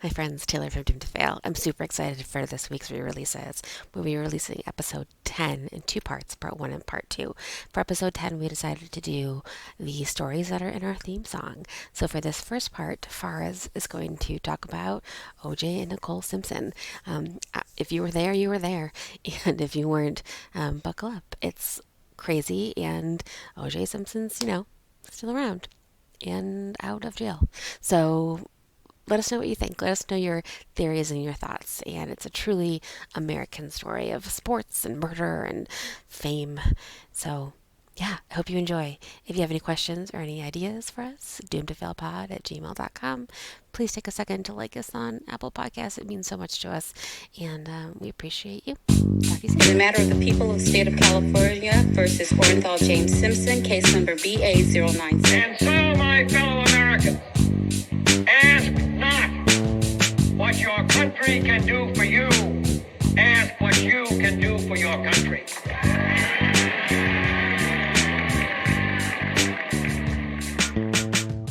My friends Taylor from Doom to Fail. I'm super excited for this week's re-releases. We'll be releasing episode 10 in two parts, part 1 and part 2. For episode 10, we decided to do the stories that are in our theme song. So for this first part, Farz is going to talk about OJ and Nicole Simpson. If you were there, you were there. And if you weren't, buckle up. It's crazy, and OJ Simpson's, still around and out of jail. So let us know what you think. Let us know your theories and your thoughts. And it's a truly American story of sports and murder and fame. So, yeah, I hope you enjoy. If you have any questions or any ideas for us, doomtofailpod@gmail.com. Please take a second to like us on Apple Podcasts. It means so much to us, and we appreciate you. Talk to you soon. In the matter of the people of the state of California versus Orenthal James Simpson, case number BA097. And so, my fellow Americans, ask not what your country can do for you. Ask what you can do for your country.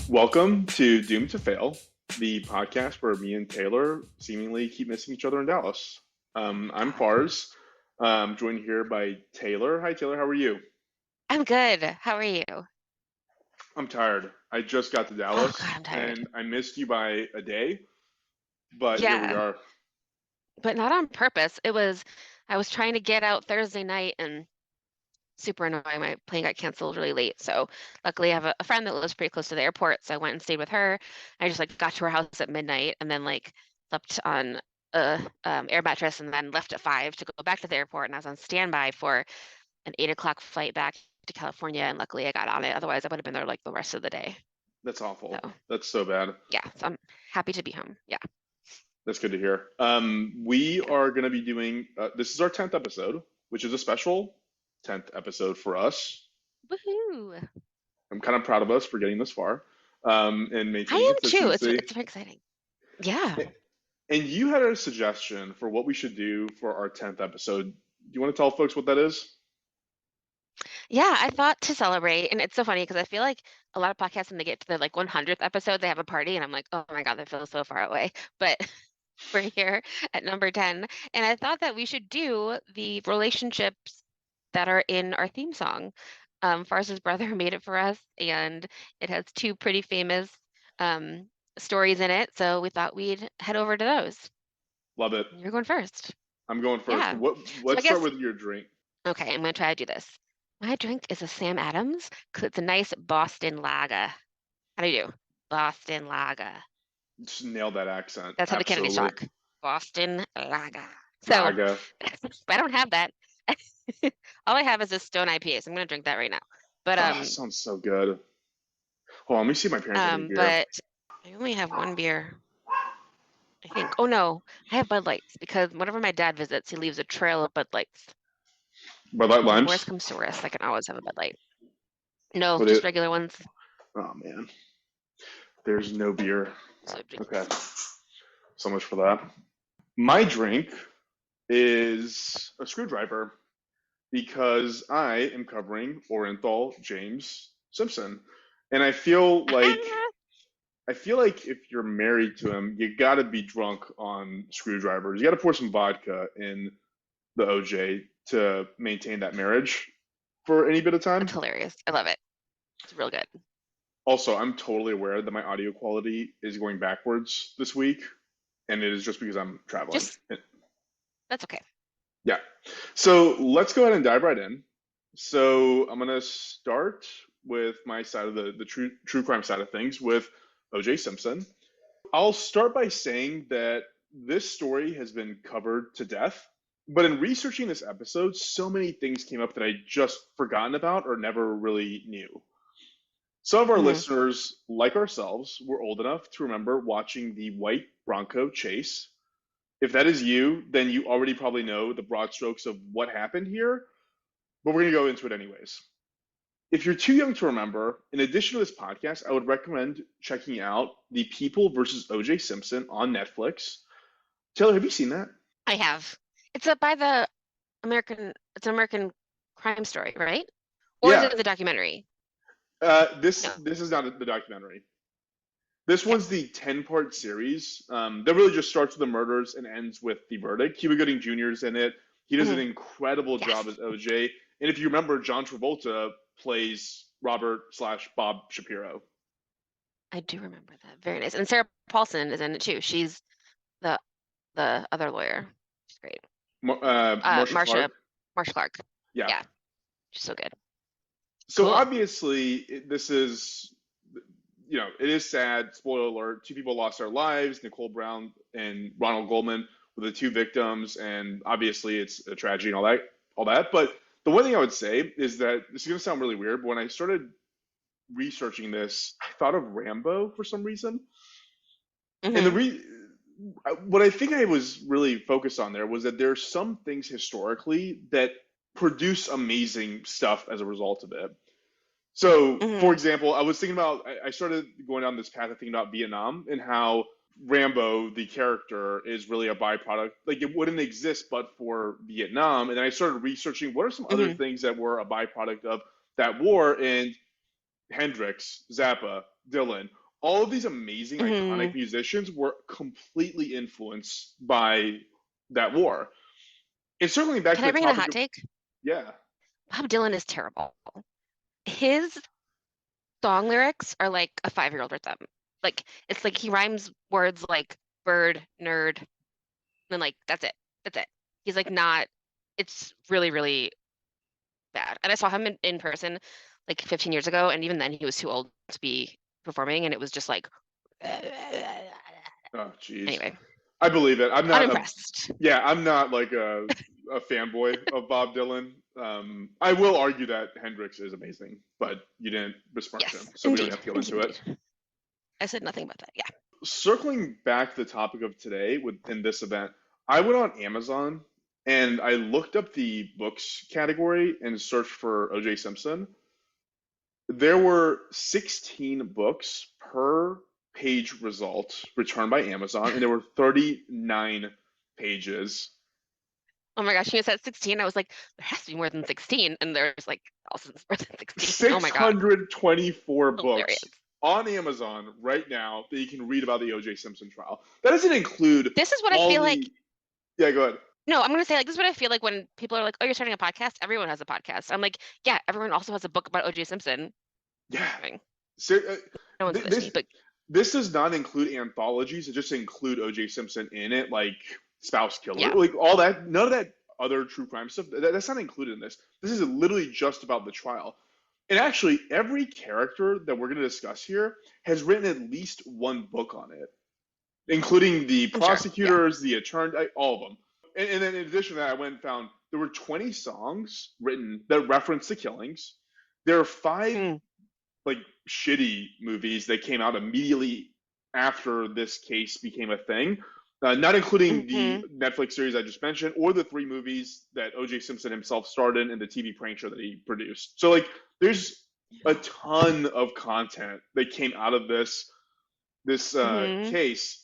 Welcome to Doom to Fail, the podcast where me and Taylor seemingly keep missing each other in Dallas. I'm Farz. I'm joined here by Taylor. Hi, Taylor. How are you? I'm good. How are you? I'm tired. I just got to Dallas, God, I'm tired. and I missed you by a day, but here we are. But not on purpose. I was trying to get out Thursday night and super annoying. My plane got canceled really late. So luckily I have a friend that lives pretty close to the airport. So I went and stayed with her. I just got to her house at midnight and then slept on a air mattress and then left at 5 to go back to the airport. And I was on standby for an 8 o'clock flight back to California. And luckily I got on it. Otherwise I would have been there the rest of the day. That's awful. So, That's so bad. yeah. So I'm happy to be home. Yeah. That's good to hear. We are going to be doing, this is our 10th episode, which is a special 10th episode for us. Woohoo! I'm kind of proud of us for getting this far and maintaining I am too. consistency. It's very exciting. Yeah. And you had a suggestion for what we should do for our 10th episode. Do you want to tell folks what that is? Yeah, I thought to celebrate, and it's so funny because I feel like a lot of podcasts when they get to the 100th episode, they have a party, and I'm like, oh my God, that feels so far away. But we're here at number 10, and I thought that we should do the relationships that are in our theme song. Farz's brother made it for us, and it has two pretty famous stories in it, so we thought we'd head over to those. Love it. You're going first. I'm going first. Yeah. Let's start with your drink. Okay, I'm going to try to do this. My drink is a Sam Adams because it's a nice Boston lager. How do you do? Boston lager. Just nailed that accent. That's how the Kennedys talk. Boston lager. So, Lager. but I don't have that. All I have is a Stone IPA, so I'm going to drink that right now. But sounds so good. Hold on, let me see my parents have any beer. But I only have one beer. I think. Oh no, I have Bud Lights because whenever my dad visits, he leaves a trail of Bud Lights. Bud Light Limes? Worst comes to worst, I can always have a Bud Light. No, just regular ones. Oh man, there's no beer. So okay, so much for that. My drink is a screwdriver because I am covering Orenthal James Simpson, and I feel like if you're married to him, you got to be drunk on screwdrivers. You got to pour some vodka in the OJ to maintain that marriage for any bit of time. That's hilarious. I love it. It's real good. Also, I'm totally aware that my audio quality is going backwards this week, and it is just because I'm traveling. That's okay. Yeah. So let's go ahead and dive right in. So I'm going to start with my side of the true crime side of things with OJ Simpson. I'll start by saying that this story has been covered to death. But in researching this episode, so many things came up that I just forgotten about or never really knew. Some of our listeners, like ourselves, were old enough to remember watching the white Bronco chase. If that is you, then you already probably know the broad strokes of what happened here, but we're going to go into it anyways. If you're too young to remember, in addition to this podcast, I would recommend checking out The People versus OJ Simpson on Netflix. Taylor, have you seen that? I have. It's by the it's an American crime story, right? Or is it the documentary? This is not the documentary. This Yeah. one's the 10-part series that really just starts with the murders and ends with the verdict. Cuba Gooding Jr. is in it. He does an Hmm. incredible job Yes. as OJ. And if you remember, John Travolta plays Robert/Bob Shapiro. I do remember that. Very nice. And Sarah Paulson is in it too. She's the other lawyer. She's great. Marcia Clark. Marsha Clark. Yeah. Yeah, she's so good. So Cool. obviously, this is, it is sad. Spoiler alert: two people lost their lives. Nicole Brown and Ronald Goldman were the two victims, and obviously, it's a tragedy and all that. But the one thing I would say is that this is going to sound really weird, but when I started researching this, I thought of Rambo for some reason, and Hmm. what I think I was really focused on there was that there are some things historically that produce amazing stuff as a result of it. So, for Hmm. example, I was thinking about, I started going down this path of thinking about Vietnam and how Rambo, the character, is really a byproduct. Like, it wouldn't exist but for Vietnam. And then I started researching what are some other Hmm. things that were a byproduct of that war. And Hendrix, Zappa, Dylan, all of these amazing, iconic Hmm. musicians were completely influenced by that war. And circling back Can to I the bring in a topic hot of, take? yeah, Bob Dylan is terrible. His song lyrics are like a 5-year-old wrote them. Like it's like he rhymes words like bird, nerd, and then like that's it. That's it. He's like not. It's really, really bad. And I saw him in person like 15 years ago, and even then he was too old to be performing, and it was just like oh, geez. anyway, I believe it. unimpressed. I'm not like a fanboy of Bob Dylan. I will argue that Hendrix is amazing, but you didn't besmirch him, Yes, so we don't indeed, have to go indeed, into it. indeed. I said nothing about that. Yeah. Circling back to the topic of today within this event, I went on Amazon and I looked up the books category and searched for OJ Simpson. There were 16 books per page result returned by Amazon, and there were 39 pages. Oh my gosh, you said 16. I was like, there has to be more than 16, and there's like thousands more than 16. Oh my God, 624 hilarious. books on Amazon right now that you can read about the OJ Simpson trial. That doesn't include This is what I all feel like. the. Yeah, go ahead. No, I'm gonna say like this is what I feel like when people are like, "Oh, you're starting a podcast." Everyone has a podcast. I'm like, yeah, everyone also has a book about O.J. Simpson. Yeah. I mean, Ser- uh, no one's this listening, but this does not include anthologies. It just include OJ Simpson in it, like Spouse Killer, yeah, like all that. None of that other true crime stuff. That's not included in this. This is literally just about the trial. And actually, every character that we're going to discuss here has written at least one book on it, including the I'm sure. Yeah. prosecutors, the attorney, all of them. And then in addition to that, I went and found there were 20 songs written that reference the killings. There are five Mm. like shitty movies that came out immediately after this case became a thing, not including the Hmm. Netflix series I just mentioned or the three movies that OJ Simpson himself starred in and the TV prank show that he produced. So like, there's a ton of content that came out of this Hmm. case.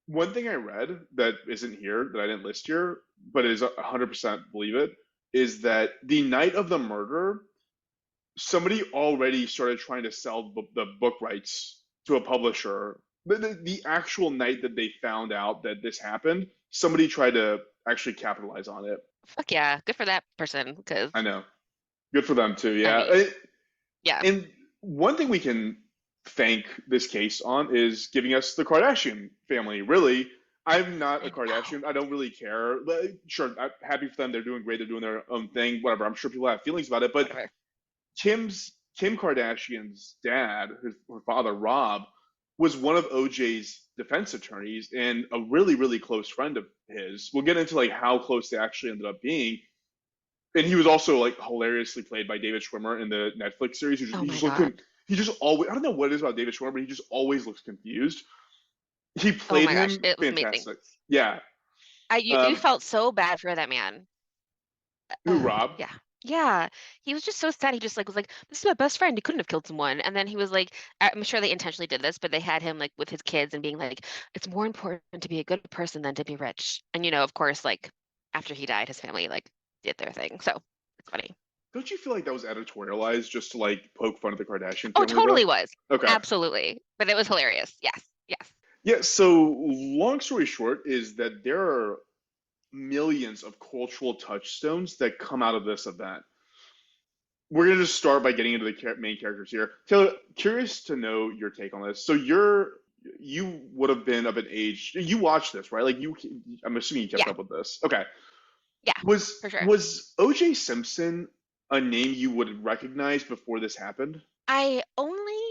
One thing I read that isn't here that I didn't list here, but is 100% believe it, is that the night of the murder, somebody already started trying to sell the book rights to a publisher. The actual night that they found out that this happened, somebody tried to actually capitalize on it. Fuck yeah, good for that person. Because I know. Good for them too. I Yeah. mean, yeah. And one thing we can thank this case on is giving us the Kardashian family. Really, I'm not a I know. Kardashian. I don't really care. Sure, I'm happy for them. They're doing great. They're doing their own thing. Whatever. I'm sure people have feelings about it, but Whatever. Kim Kardashian's dad, her father Rob, was one of OJ's defense attorneys and a really really close friend of his. We'll get into like how close they actually ended up being. And he was also like hilariously played by David Schwimmer in the Netflix series. Oh He my just looked God. he just always, I don't know what it is about David Schwimmer, but he just always looks confused. He Oh played my gosh, him it was amazing. fantastic. Yeah. You Um, felt so bad for that man. who Rob? Yeah. Yeah. He was just so sad. He just like was like, this is my best friend. He couldn't have killed someone. And then he was like, I'm sure they intentionally did this, but they had him like with his kids and being like, it's more important to be a good person than to be rich. And of course, like after he died, his family like did their thing. So it's funny. don't you feel like that was editorialized just to like poke fun at the Kardashian Oh, family though? totally was. Okay. Absolutely. But it was hilarious. Yes. Yes. Yeah, so long story short is that there are millions of cultural touchstones that come out of this event. We're gonna just start by getting into the main characters here. Taylor, curious to know your take on this. So you would have been of an age. You watched this, right? Like I'm assuming you kept Yeah. up with this. Okay. Yeah. Was For sure. was OJ Simpson a name you would recognize before this happened? I only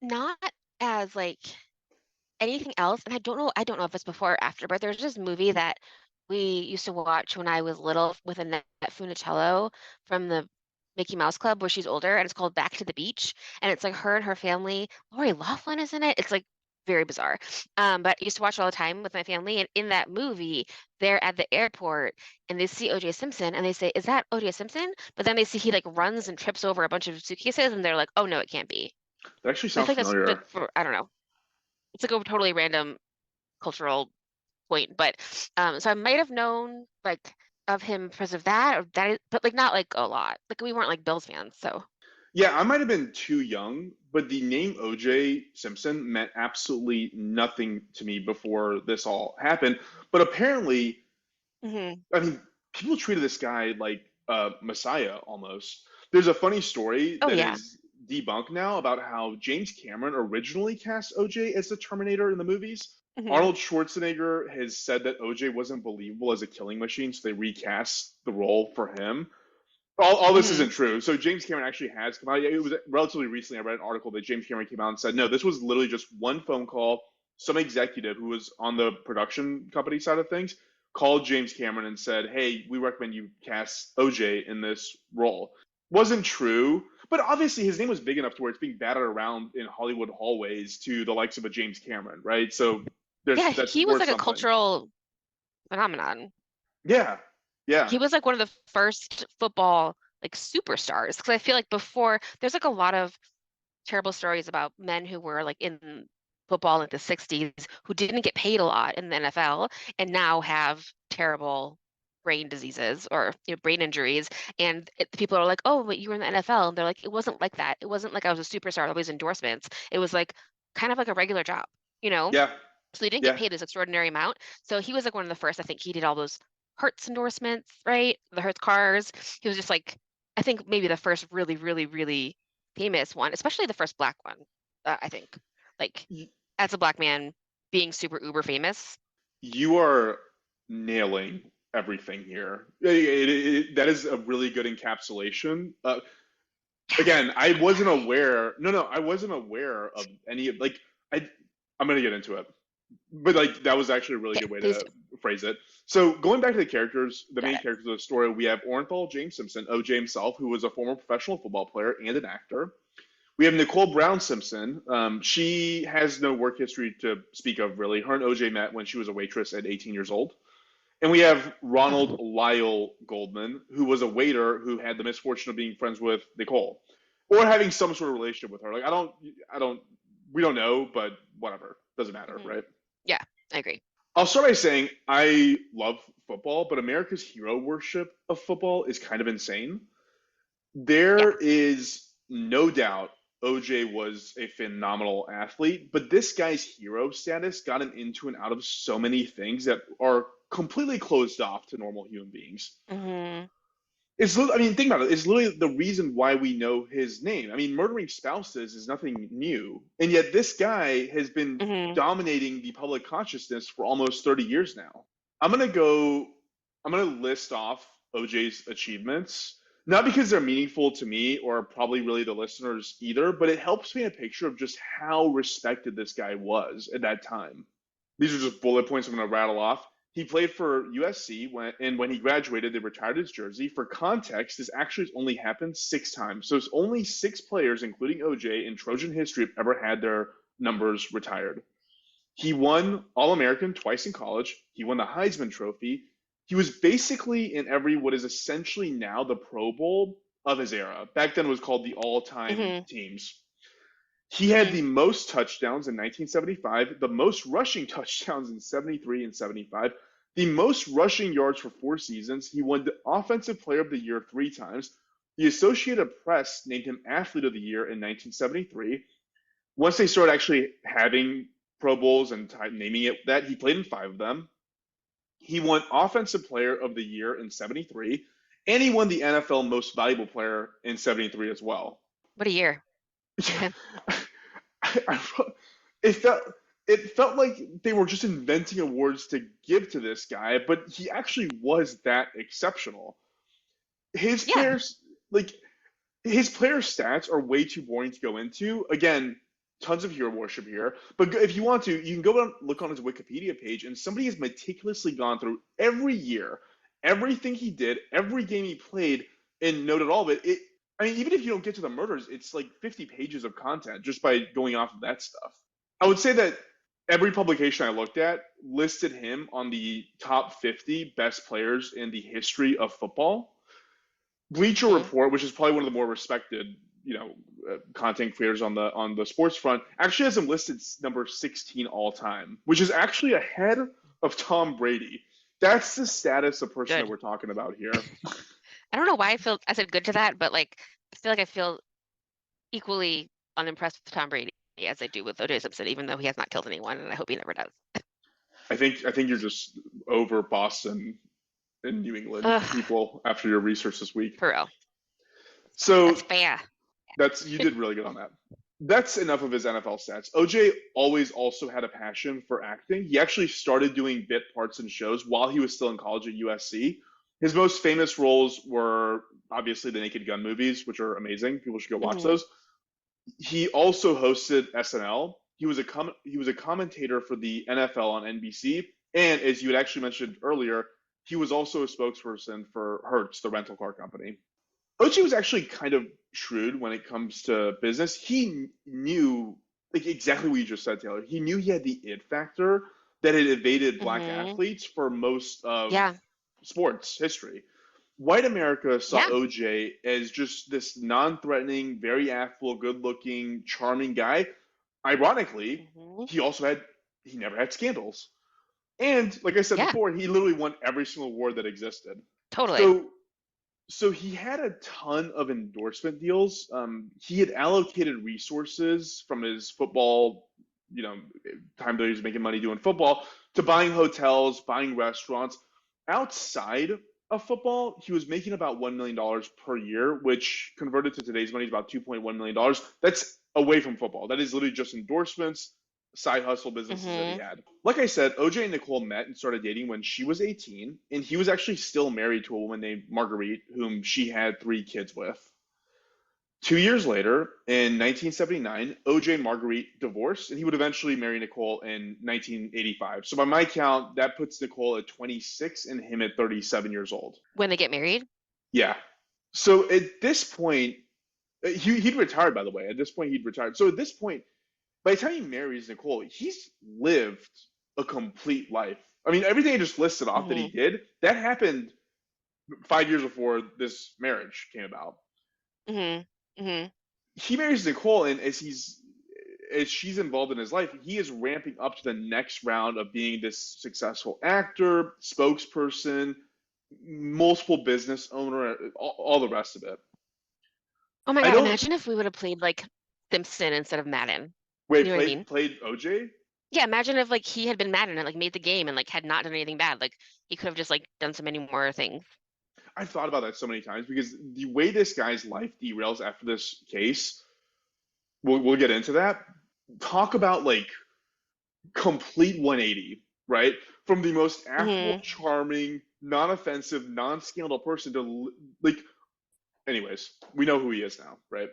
not as like anything else, and I don't know if it's before or after, but there's this movie that we used to watch when I was little with Annette Funicello from the Mickey Mouse Club where she's older, and it's called Back to the Beach, and it's like her and her family. Lori Loughlin is in it. It's like very bizarre. But I used to watch it all the time with my family, and in that movie, they're at the airport and they see OJ Simpson and they say, "Is that OJ Simpson?" But then they see he like runs and trips over a bunch of suitcases, and they're like, "Oh no, it can't be." That actually I sounds think that's familiar. like for I don't know. It's like a totally random cultural point, but so I might have known like of him because of that, or that, but like not like a lot. Like we weren't like Bills fans, so. Yeah, I might have been too young, but the name OJ Simpson meant absolutely nothing to me before this all happened. But apparently, Hmm. I mean, people treated this guy like a messiah almost. There's a funny story Oh that yeah. is debunked now about how James Cameron originally cast OJ as the Terminator in the movies. Hmm. Arnold Schwarzenegger has said that OJ wasn't believable as a killing machine, so they recast the role for him. All this Hmm. isn't true. So James Cameron actually has come out. It was relatively recently. I read an article that James Cameron came out and said, no, this was literally just one phone call. Some executive who was on the production company side of things called James Cameron and said, hey, we recommend you cast OJ in this role. Wasn't true, but obviously his name was big enough to where it's being batted around in Hollywood hallways to the likes of a James Cameron, right? So Yeah, that's he was worth like a something. cultural phenomenon. Yeah, yeah, He was like one of the first football like superstars because I feel like before there's like a lot of terrible stories about men who were like in football in the 60s who didn't get paid a lot in the NFL and now have terrible brain diseases or brain injuries. And people are like, oh, but you were in the NFL. And they're like, it wasn't like that. It wasn't like I was a superstar, all these endorsements. It was like kind of like a regular job, you know? yeah, So they didn't get yeah. paid this extraordinary amount. So he was like one of the first. I think he did all those Hertz endorsements, right? The Hertz cars. He was just like, I think maybe the first really, really, really famous one, especially the first black one. I think, like, as a black man being super uber famous. You are nailing everything here. That is a really good encapsulation. Again, I wasn't aware. No, no, I wasn't aware of any of like I. I'm gonna get into it, but like that was actually a really Okay, good way please to do. phrase it. So going back to the characters, the Got main it. characters of the story, we have Orenthal James Simpson, OJ himself, who was a former professional football player and an actor. We have Nicole Brown Simpson. She has no work history to speak of, really. Her and OJ met when she was a waitress at 18 years old. And we have Ronald Lyle Goldman, who was a waiter who had the misfortune of being friends with Nicole, or having some sort of relationship with her. Like we don't know, but whatever, doesn't matter, Hmm. right? Yeah, I agree. I'll start by saying I love football, but America's hero worship of football is kind of insane. Yeah. There is no doubt OJ was a phenomenal athlete, but this guy's hero status got him into and out of so many things that are completely closed off to normal human beings. Hmm. I mean, think about it. It's literally the reason why we know his name. I mean, murdering spouses is nothing new, and yet this guy has been Hmm. dominating the public consciousness for almost 30 years now. I'm gonna go. I'm gonna list off OJ's achievements, not because they're meaningful to me or probably really the listeners either, but it helps paint a picture of just how respected this guy was at that time. These are just bullet points I'm going to rattle off. He played for USC and when he graduated, they retired his jersey. For context, this actually has only happened 6 times. So it's only 6 players, including OJ, in Trojan history have ever had their numbers retired. He won All American twice in college. He won the Heisman Trophy. He was basically in every what is essentially now the Pro Bowl of his era. Back then it was called the all time Hmm. teams. He had Hmm. the most touchdowns in 1975, the most rushing touchdowns in 73 and 75, the most rushing yards for 4 seasons. He won the Offensive Player of the Year 3 times, The Associated Press named him Athlete of the Year in 1973. Once they started actually having Pro Bowls and naming it that, he played in 5 of them. He won Offensive Player of the Year in 73, and he won the NFL Most Valuable Player in 73 as well. What a year. I, it felt like they were just inventing awards to give to this guy, but he actually was that exceptional. His Yeah. players, like his player stats, are way too boring to go into. Again, tons of hero worship here, but if you want to, you can go and look on his Wikipedia page, and somebody has meticulously gone through every year, everything he did, every game he played, and noted all of it. I mean, even if you don't get to the murders, it's like 50 pages of content just by going off of that stuff. I would say that every publication I looked at listed him on the top 50 best players in the history of football. Bleacher Report, which is probably one of the more respected, content creators on the sports front, actually has him listed number 16 all time, which is actually ahead of Tom Brady. That's the status of person that we're talking about here. I don't know why I said good to that, but like I feel equally unimpressed with Tom Brady as I do with OJ Simpson, even though he has not killed anyone, and I hope he never does. I think you're just over Boston and New England people after your research this week. For real. So that's fair. You did really good on that. That's enough of his NFL stats. OJ always also had a passion for acting. He actually started doing bit parts in shows while he was still in college at USC. His most famous roles were obviously the Naked Gun movies, which are amazing. People should go watch those. He also hosted SNL. He was a commentator for the NFL on NBC, and as you had actually mentioned earlier, he was also a spokesperson for Hertz, the rental car company. OJ was actually kind of shrewd when it comes to business. He knew exactly what you just said, Taylor. He knew he had the it factor that had evaded black athletes for most of sports history. White America saw OJ as just this non-threatening, very affable, good-looking, charming guy. Ironically, he never had scandals. And like I said before, he literally won every single award that existed. Totally. So he had a ton of endorsement deals. He had allocated resources from his football, time that he was making money doing football, to buying hotels, buying restaurants. Outside of football, he was making about $1 million per year, which converted to today's money is about $2.1 million. That's away from football. That is literally just endorsements, side hustle businesses that he had. Like I said, OJ and Nicole met and started dating when she was 18, and he was actually still married to a woman named Marguerite, whom she had 3 kids with. 2 years later, in 1979, OJ and Marguerite divorced, and he would eventually marry Nicole in 1985. So by my count, that puts Nicole at 26 and him at 37 years old. When they get married? Yeah. So at this point, he'd retired, by the way. At this point, he'd retired. So at this point, by the time he marries Nicole, he's lived a complete life. I mean, everything I just listed off that he did, that happened 5 years before this marriage came about. He marries Nicole, and as she's involved in his life, he is ramping up to the next round of being this successful actor, spokesperson, multiple business owner, all the rest of it. Oh my God, imagine if we would have played like Simpson instead of Madden. Wait, played OJ? Yeah, imagine if like he had been Madden and like made the game and like had not done anything bad. Like he could have just like done so many more things. I've thought about that so many times because the way this guy's life derails after this case, we'll get into that. Talk about like complete 180, right? From the most affable, charming, non-offensive, non-scandal person to like. Anyways, we know who he is now, right?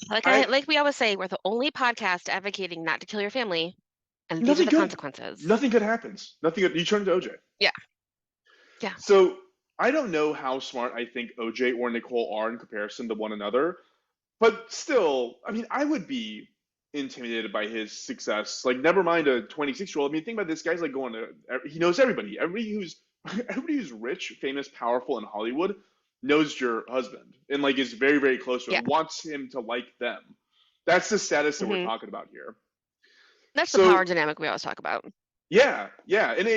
Like we always say, we're the only podcast advocating not to kill your family, and these are the consequences. Nothing good happens. Nothing good. You turn to OJ. Yeah. So I don't know how smart I think OJ or Nicole are in comparison to one another, but still, I mean, I would be intimidated by his success. Like, never mind a 26-year-old. I mean, think about this guy's like he knows everybody. Everybody who's rich, famous, powerful in Hollywood knows your husband and like is very, very close to him, wants him to like them. That's the status that we're talking about here. That's the power dynamic we always talk about. Yeah. And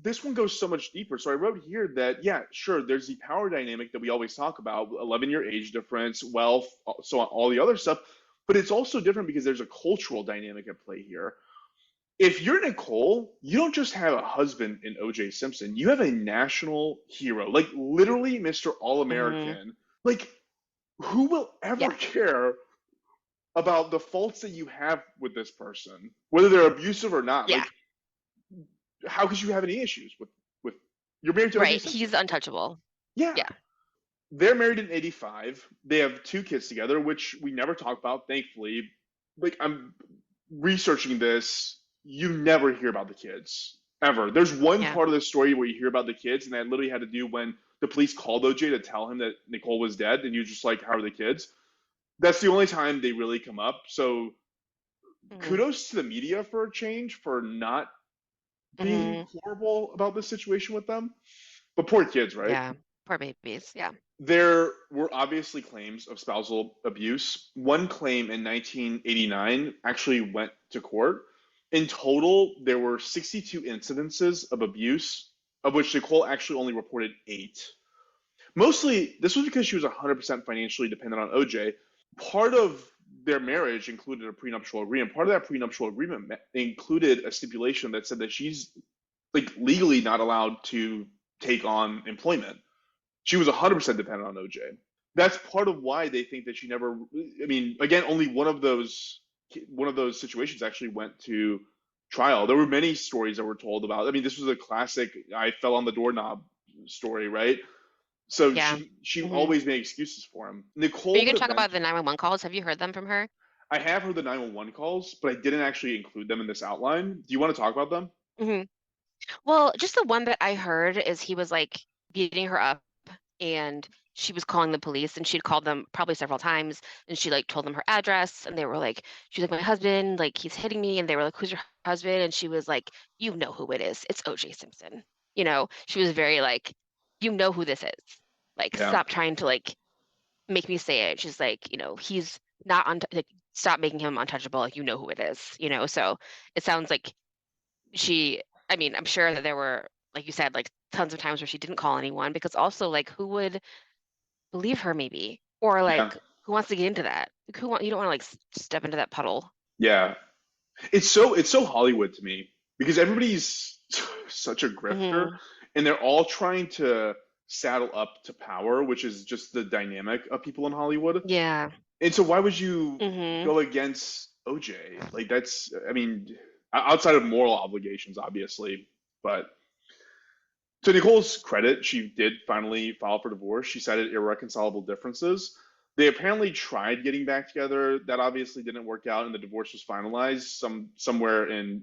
this one goes so much deeper. So I wrote here that, yeah, sure, there's the power dynamic that we always talk about, 11-year age difference, wealth, so on, all the other stuff. But it's also different because there's a cultural dynamic at play here. If you're Nicole, you don't just have a husband in OJ Simpson, you have a national hero, like literally Mr. All Mm-hmm. American. Like, who will ever Yeah. care about the faults that you have with this person, whether they're abusive or not? Yeah. Like, how could you have any issues with you're married to OJ Right. Simpson? He's untouchable. Yeah. Yeah. They're married in 85. They have 2 kids together, which we never talk about, thankfully. Like, I'm researching this, you never hear about the kids ever. There's one Yeah. part of the story where you hear about the kids, and that literally had to do when the police called OJ to tell him that Nicole was dead, and you're just like, how are the kids? That's the only time they really come up. So Mm-hmm. kudos to the media for a change, for not being Mm-hmm. horrible about this situation with them. But poor kids, right? Yeah. Poor babies. Yeah. There were obviously claims of spousal abuse. One claim in 1989 actually went to court. In total, there were 62 incidences of abuse, of which Nicole actually only reported 8. Mostly, this was because she was 100% financially dependent on OJ. Part of their marriage included a prenuptial agreement. Part of that prenuptial agreement included a stipulation that said that she's like legally not allowed to take on employment. She was 100% dependent on OJ. That's part of why they think that she never. I mean, again, only one of those situations actually went to trial. There were many stories that were told about. I mean, this was a classic "I fell on the doorknob" story, right? So Yeah. she Mm-hmm. always made excuses for him. Are Nicole you gonna would talk about eventually. the 911 calls? Have you heard them from her? I have heard the 911 calls, but I didn't actually include them in this outline. Do you want to talk about them? Mm-hmm. Well, just the one that I heard is he was like beating her up and she was calling the police and she'd called them probably several times and she like told them her address and they were like, she's like, my husband, like he's hitting me. And they were like, who's your husband? And she was like, you know who it is. It's OJ Simpson. She was very like, you know who this is. Like, Yeah. stop trying to like make me say it. She's like, he's not on, like, stop making him untouchable. Like, you know who it is. So it sounds like I mean, I'm sure that there were, like you said, like tons of times where she didn't call anyone because also like who would believe her maybe? Or Yeah. like who wants to get into that? Like you don't want to like step into that puddle. Yeah. It's so Hollywood to me because everybody's such a grifter Hmm. and they're all trying to saddle up to power, which is just the dynamic of people in Hollywood. Yeah. And so why would you Hmm. go against OJ? Like that's, I mean, outside of moral obligations, obviously, but to Nicole's credit, she did finally file for divorce. She cited irreconcilable differences. They apparently tried getting back together. That obviously didn't work out, and the divorce was finalized somewhere in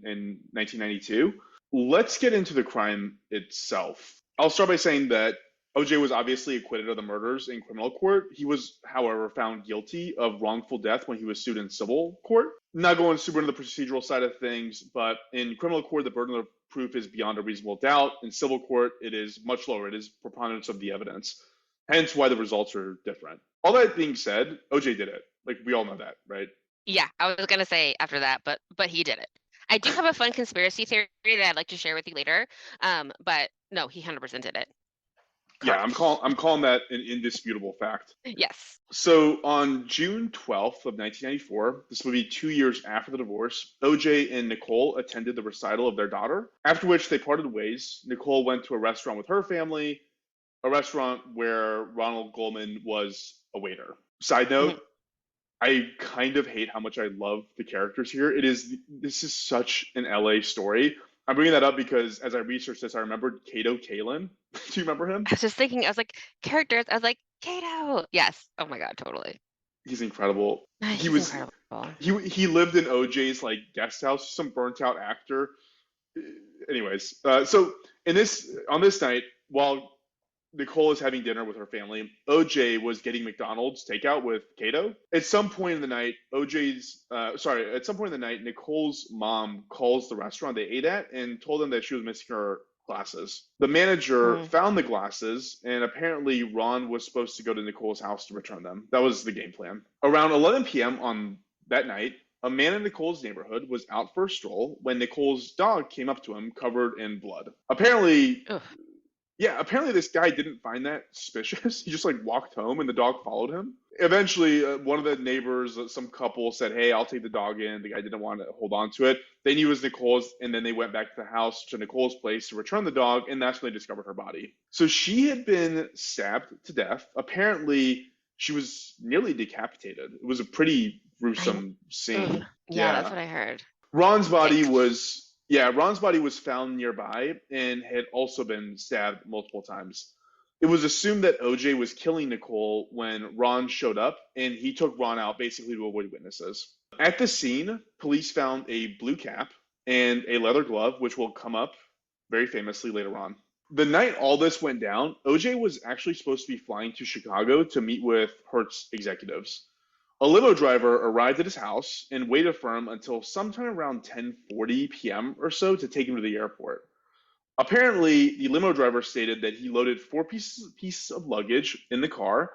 1992. Let's get into the crime itself. I'll start by saying that OJ was obviously acquitted of the murders in criminal court. He was, however, found guilty of wrongful death when he was sued in civil court. Not going super into the procedural side of things, but in criminal court, the burden of proof is beyond a reasonable doubt. In civil court, it is much lower. It is preponderance of the evidence. Hence why the results are different. All that being said, OJ did it. Like we all know that, right? Yeah, I was gonna say after that, but he did it. I do have a fun conspiracy theory that I'd like to share with you later. But no, he 100% did it. Yeah, Correct. I'm calling that an indisputable fact. Yes. So on June 12th of 1994, this would be 2 years after the divorce, OJ and Nicole attended the recital of their daughter, after which they parted ways. Nicole went to a restaurant with her family, a restaurant where Ronald Goldman was a waiter. Side note, Hmm. I kind of hate how much I love the characters here. This is such an LA story. I'm bringing that up because as I researched this, I remembered Kato Kalin. Do you remember him? I was just thinking, I was like, characters. I was like, Kato. Yes. Oh my God, totally. He's incredible. He He's was incredible. he lived in OJ's like guest house, some burnt out actor. Anyways, so in this on this night, while Nicole is having dinner with her family, OJ was getting McDonald's takeout with Kato. At some point in the night, at some point in the night, Nicole's mom calls the restaurant they ate at and told them that she was missing her glasses. The manager Mm. found the glasses, and apparently Ron was supposed to go to Nicole's house to return them. That was the game plan. Around 11 p.m. on that night, a man in Nicole's neighborhood was out for a stroll when Nicole's dog came up to him covered in blood. Apparently, Ugh. yeah, apparently this guy didn't find that suspicious. He just like walked home and the dog followed him. Eventually, one of the neighbors, some couple said, "Hey, I'll take the dog in." The guy didn't want to hold on to it. They knew it was Nicole's, and then they went back to the house to Nicole's place to return the dog, and that's when they discovered her body. So she had been stabbed to death. Apparently, she was nearly decapitated. It was a pretty I gruesome ugh. scene. Yeah, that's Yeah. what I heard. Yikes. Ron's body was found nearby and had also been stabbed multiple times. It was assumed that OJ was killing Nicole when Ron showed up, and he took Ron out basically to avoid witnesses. At the scene, police found a blue cap and a leather glove, which will come up very famously later on. The night all this went down, OJ was actually supposed to be flying to Chicago to meet with Hertz executives. A limo driver arrived at his house and waited for him until sometime around 10:40 p.m. or so to take him to the airport. Apparently, the limo driver stated that he loaded four pieces of luggage in the car,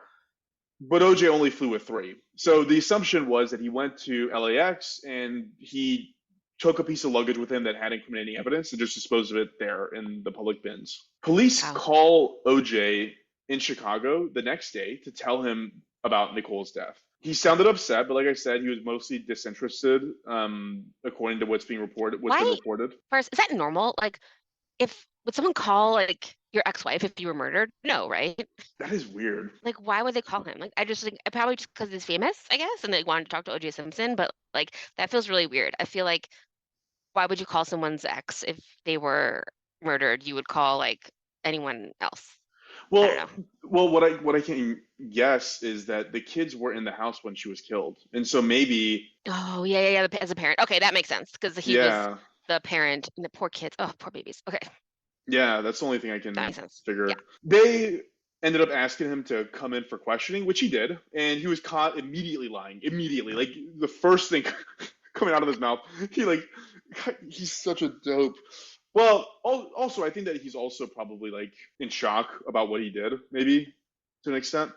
but OJ only flew with three. So the assumption was that he went to LAX and he took a piece of luggage with him that had incriminating evidence and just disposed of it there in the public bins. Police Wow. call OJ in Chicago the next day to tell him about Nicole's death. He sounded upset, but like I said, he was mostly disinterested, according to what's been Why? reported. First, is that normal? Like, if would someone call like your ex-wife if you were murdered? No, right? That is weird. Like, why would they call him? Like, I just think probably just because he's famous, I guess, and they wanted to talk to OJ Simpson. But like, that feels really weird. I feel like why would you call someone's ex if they were murdered? You would call like anyone else. I don't Well, know. what I can guess is that the kids were in the house when she was killed, and so maybe, Oh, yeah, yeah, yeah. As a parent, okay, that makes sense because he was yeah, the parent and the poor kids. Oh, poor babies. Okay, yeah, that's the only thing I that can makes sense. Yeah. figure. They ended up asking him to come in for questioning, which he did, and he was caught immediately lying. Immediately, like the first thing coming out of his mouth, he like, he's such a dope. Well, also, I think that he's also probably like in shock about what he did, maybe to an extent.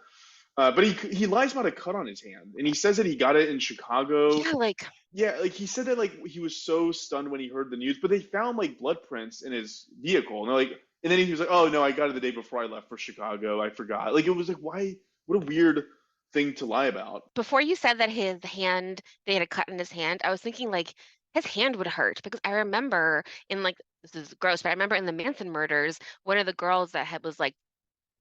But he lies about a cut on his hand, and he says that he got it in Chicago. Yeah, like Yeah, like he said that like he was so stunned when he heard the news, but they found like blood prints in his vehicle, and they're like, and then he was like, "Oh no, I got it the day before I left for Chicago. I forgot." Like it was like, why? What a weird thing to lie about. before you said that his hand, they had a cut in his hand, I was thinking like his hand would hurt because I remember in like this is gross, but I remember in the Manson murders, one of the girls that had was like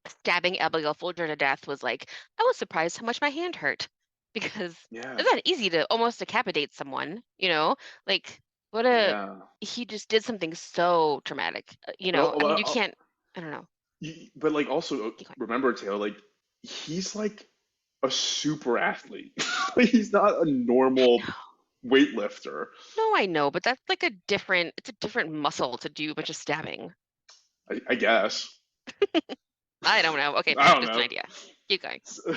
stabbing Abigail Folger to death was like, I was surprised how much my hand hurt because Yeah, it's not easy to almost decapitate someone, you know? Like what a yeah. he just did something so traumatic. But I mean, you can't I don't know. but like also Keep going. remember Taylor, like he's like a super athlete. Like, he's not a normal weightlifter. No, I know, but that's like it's a different muscle to do a bunch of stabbing. I guess. I don't know. Okay, I don't just an know. idea. Keep going. So,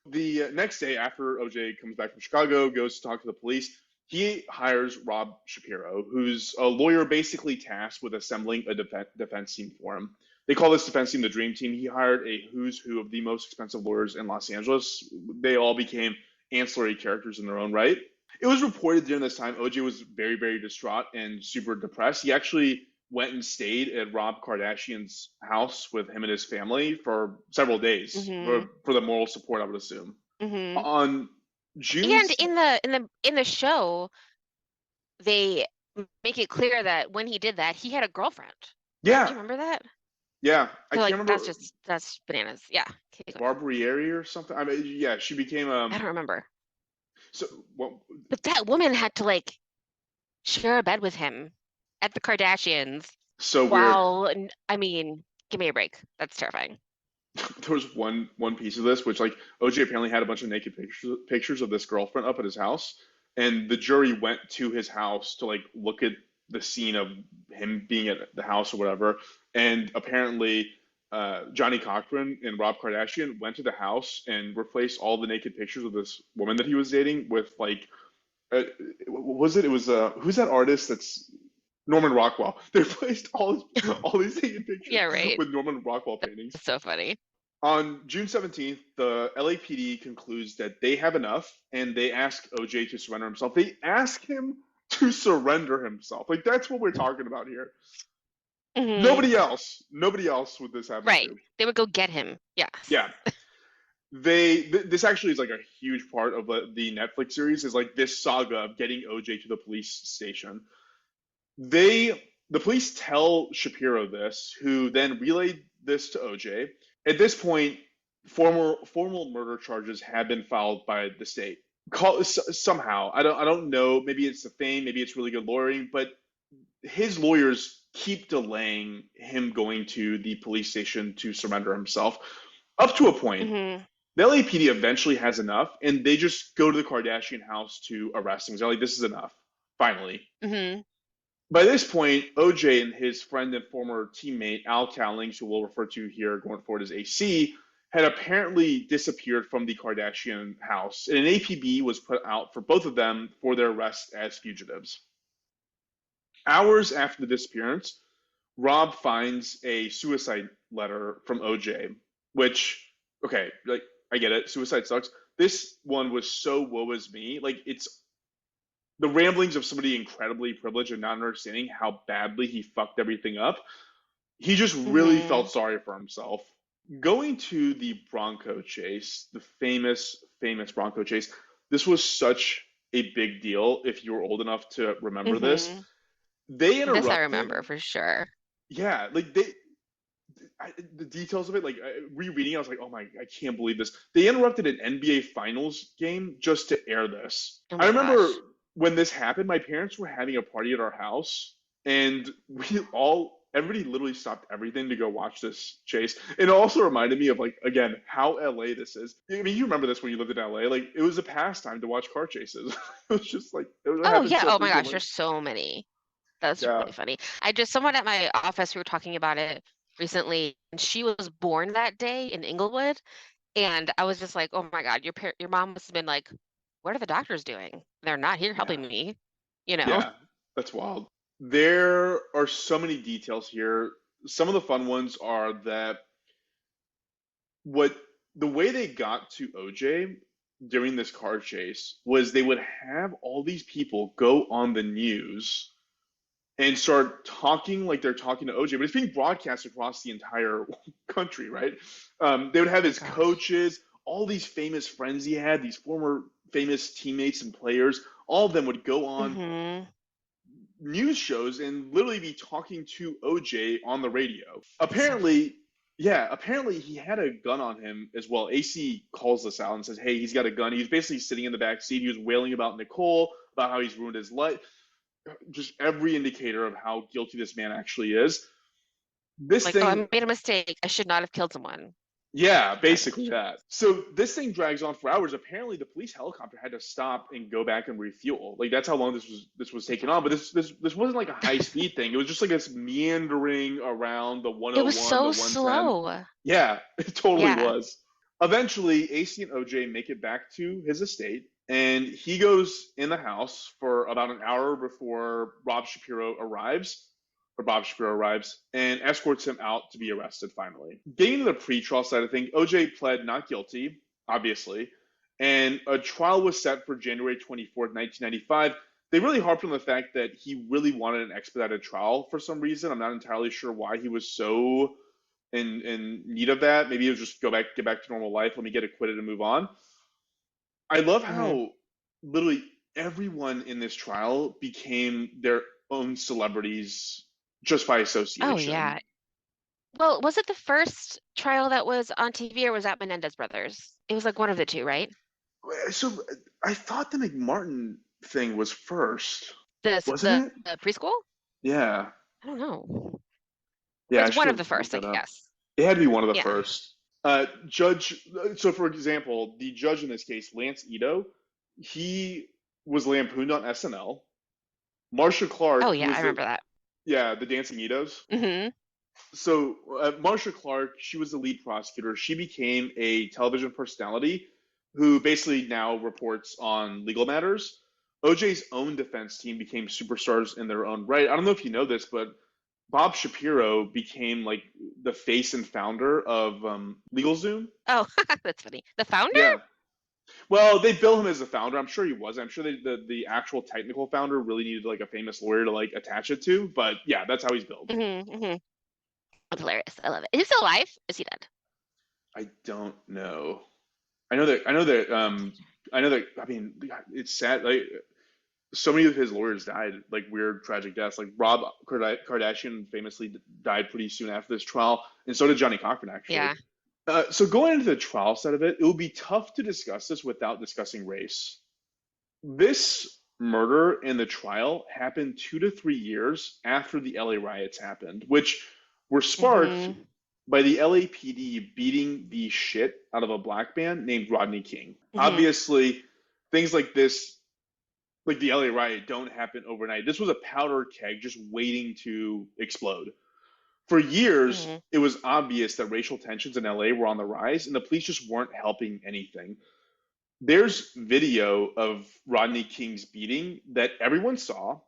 the next day after OJ comes back from Chicago, goes to talk to the police, he hires Rob Shapiro, who's a lawyer basically tasked with assembling a defense team for him. They call this defense team the Dream Team. He hired a who's who of the most expensive lawyers in Los Angeles. They all became ancillary characters in their own right. It was reported during this time OJ was very, very distraught and super depressed. He actually went and stayed at Rob Kardashian's house with him and his family for several days Hmm. for the moral support, I would assume. Hmm. On June, And in the show, they make it clear that when he did that, he had a girlfriend. Do yeah, you remember that? yeah, I So can't like remember, that's bananas. Yeah. Keep going. Barbieri or something. I mean, yeah, she became I don't remember. so well, But that woman had to like share a bed with him at the Kardashians so weird. while I mean, give me a break. That's terrifying. There was one piece of this which like OJ apparently had a bunch of naked pictures of this girlfriend up at his house, and the jury went to his house to like look at the scene of him being at the house or whatever, and apparently Johnny Cochran and Rob Kardashian went to the house and replaced all the naked pictures of this woman that he was dating with like what was it? It was who's that artist that's Norman Rockwell. They replaced all these naked pictures Yeah, right. with Norman Rockwell paintings. It's so funny. On June 17th, the LAPD concludes that they have enough and they ask OJ to surrender himself. They ask him to surrender himself. Like, that's what we're talking about here. Hmm. Nobody else would this happen Right. to. They would go get him. Yes. Yeah. This actually is like a huge part of the Netflix series is like this saga of getting OJ to the police station. The police tell Shapiro this, who then relayed this to OJ. At this point, formal murder charges have been filed by the state. Somehow, I don't know. Maybe it's the fame, maybe it's really good lawyering, but his lawyers keep delaying him going to the police station to surrender himself, up to a point. Hmm. The LAPD eventually has enough, and they just go to the Kardashian house to arrest him. They're like, "This is enough." Finally, Hmm. by this point, OJ and his friend and former teammate Al Cowlings, who we'll refer to here going forward as AC, had apparently disappeared from the Kardashian house, and an APB was put out for both of them for their arrest as fugitives. Hours after the disappearance, Rob finds a suicide letter from OJ, which, okay, like, I get it, suicide sucks. This one was so woe is me. Like, it's the ramblings of somebody incredibly privileged and not understanding how badly he fucked everything up. He just really Hmm. felt sorry for himself. Going to the Bronco chase, the famous Bronco chase, this was such a big deal if you were old enough to remember this. Hmm. They This I interrupted, remember for sure. yeah, like the details of it, like rereading, I was like, oh my, I can't believe this. They interrupted an NBA Finals game just to air this. Oh I my remember gosh. when this happened, my parents were having a party at our house, and everybody literally stopped everything to go watch this chase. And it also reminded me of, like, again, how LA this is. I mean, you remember this when you lived in LA. Like, it was a pastime to watch car chases. It was just like, it Oh happened yeah. so Oh my gosh. frequently. There's so many. That's Yeah, really funny. I just someone at my office, we were talking about it recently, and she was born that day in Inglewood, and I was just like, "Oh my God, your mom must have been like, what are the doctors doing? They're not here yeah. helping me, you know?" Yeah, that's wild. There are so many details here. Some of the fun ones are that what the way they got to OJ during this car chase was they would have all these people go on the news and start talking like they're talking to OJ, but it's being broadcast across the entire country, right? They would have Oh his gosh. coaches, all these famous friends he had, these former famous teammates and players. All of them would go on Mm-hmm. news shows and literally be talking to OJ on the radio. That's so funny. Apparently he had a gun on him as well. AC calls this out and says, "Hey, he's got a gun." He was basically sitting in the back seat. He was wailing about Nicole, about how he's ruined his life. Just every indicator of how guilty this man actually is. This Like, oh, I thing made a mistake. I should not have killed someone. Yeah, Kind of basically shit. that. So this thing drags on for hours. Apparently, the police helicopter had to stop and go back and refuel. Like, that's how long this was taking on. But this wasn't like a high speed thing. It was just like this meandering around the It was 101, the so 110. slow. Yeah, it totally Yeah. was. Eventually, AC and OJ make it back to his estate, and he goes in the house for about an hour before Bob Shapiro arrives and escorts him out to be arrested finally. Getting to the pre-trial side of things, OJ pled not guilty, obviously, and a trial was set for January 24th, 1995. They really harped on the fact that he really wanted an expedited trial for some reason. I'm not entirely sure why he was so in need of that. Maybe it was just get back to normal life, let me get acquitted and move on. I love Hmm. how literally everyone in this trial became their own celebrities just by Oh association. yeah. Well, was it the first trial that was on TV or was that Menendez Brothers? It was like one of the two, right? So I thought the McMartin thing was first, This wasn't the, it? the preschool? Yeah. I don't know. Yeah, I It's one should of have the looked first, I that up. guess. It had to be one of the Yeah. first. So for example, the judge in this case, Lance Ito, he was lampooned on SNL. Marsha Oh Clark, who yeah, I was remember that. the Dancing Itos. Hmm. So Marsha Clark, she was the lead prosecutor. She became a television personality who basically now reports on legal matters. OJ's own defense team became superstars in their own right. I don't know if you know this, but Bob Shapiro became like the face and founder of LegalZoom. Oh, that's funny. The founder? Yeah. Well, they bill him as the founder. I'm sure he was. I'm sure the actual technical founder really needed like a famous lawyer to like attach it to. But yeah, that's how he's billed. That's hilarious. I love it. Is he still alive? Is he dead? I don't know. I know that. I know that. I know that. I mean, it's sad. Like so many of his lawyers died like weird, tragic deaths. Like Rob Kardashian famously died pretty soon after this trial, and so did Johnny Cochran actually. Yeah. So going into the trial side of it, it would be tough to discuss this without discussing race. This murder and the trial happened 2 to 3 years after the LA riots happened, which were sparked Mm-hmm. by the LAPD beating the shit out of a black man named Rodney King. Mm-hmm. Obviously, things like this, like the LA riot, don't happen overnight. This was a powder keg just waiting to explode. For years, Mm-hmm. it was obvious that racial tensions in LA were on the rise, and the police just weren't helping anything. There's video of Rodney King's beating that everyone saw,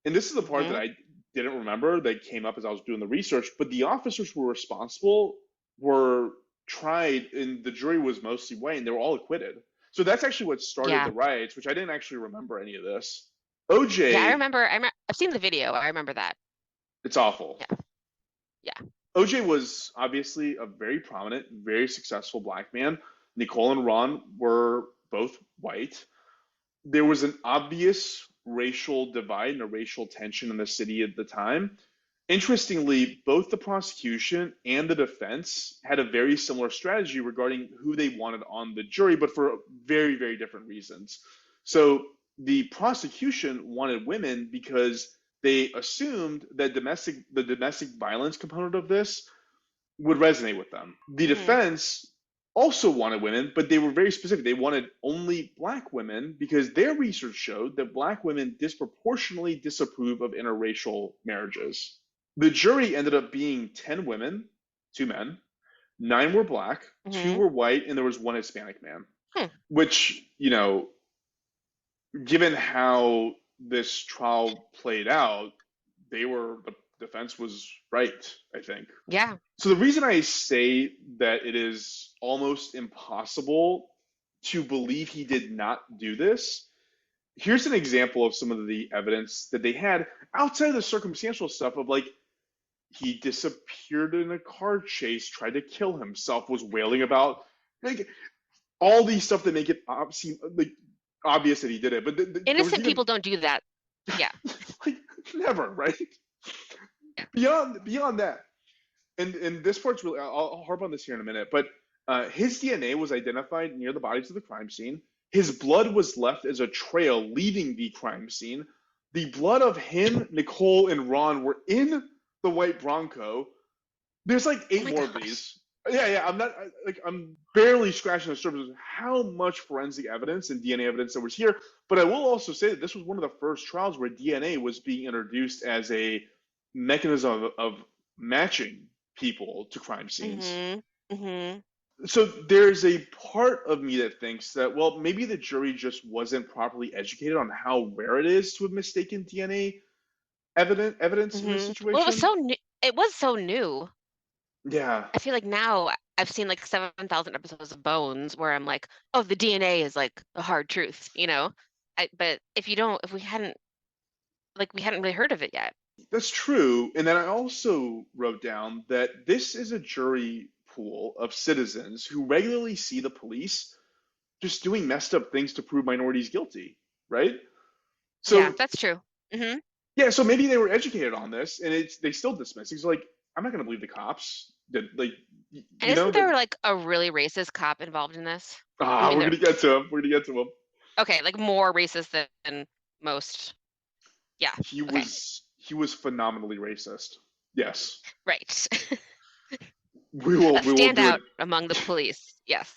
and this is the part that Mm-hmm. I didn't remember that came up as I was doing the research, but the officers who were responsible were tried, and the jury was mostly white, and they were all acquitted. So that's actually what started Yeah. the riots, which I didn't actually remember any of this. Yeah, OJ, I've seen the video. I remember that. it's awful. Yeah. Yeah. OJ was obviously a very prominent, very successful black man. Nicole and Ron were both white. There was an obvious racial divide and a racial tension in the city at the time. Interestingly, both the prosecution and the defense had a very similar strategy regarding who they wanted on the jury, but for very, very different reasons. So the prosecution wanted women because they assumed that the domestic violence component of this would resonate with them. The Mm-hmm. defense also wanted women, but they were very specific. They wanted only black women because their research showed that black women disproportionately disapprove of interracial marriages. The jury ended up being 10 women, 2 men, 9 were black, 2 Mm-hmm. were white, and there was 1 Hispanic man, Hmm. which, given how this trial played out, the defense was right, I think. Yeah. So the reason I say that it is almost impossible to believe he did not do this, here's an example of some of the evidence that they had outside of the circumstantial stuff of like he disappeared in a car chase, tried to kill himself, was wailing about like all these stuff that make it seem like obvious that he did it. But there was Innocent even people don't do that. Yeah. like never, right? Yeah. Beyond that, and this part's really I'll harp on this here in a minute, but his DNA was identified near the bodies of the crime scene. His blood was left as a trail leaving the crime scene. The blood of him, Nicole, and Ron were in the white Bronco. There's like Oh 8 my more of gosh. these. Yeah. I'm barely scratching the surface of how much forensic evidence and DNA evidence there was here. But I will also say that this was one of the first trials where DNA was being introduced as a mechanism of matching people to crime scenes. Mm-hmm. Mm-hmm. So there's a part of me that thinks that, well, maybe the jury just wasn't properly educated on how rare it is to have mistaken DNA evidence in this Mm-hmm. Well, it was situation. so new. It was so new. Yeah, I feel like now I've seen like 7,000 episodes of Bones where I'm like, oh, the DNA is like the hard truth, you know? But if we hadn't really heard of it yet. that's true. And then I also wrote down that this is a jury pool of citizens who regularly see the police just doing messed up things to prove minorities guilty, right? Yeah, So that's true. Mm-hmm. yeah, so maybe they were educated on this, and they still dismiss it. It's like I'm not gonna believe the cops that like And isn't there like a really racist cop involved in this? I mean, we're gonna get to him. We're gonna get to him. okay, like more racist than most. Yeah. He Okay. was phenomenally racist. Yes, Right. we A will do standout it. among the police. Yes.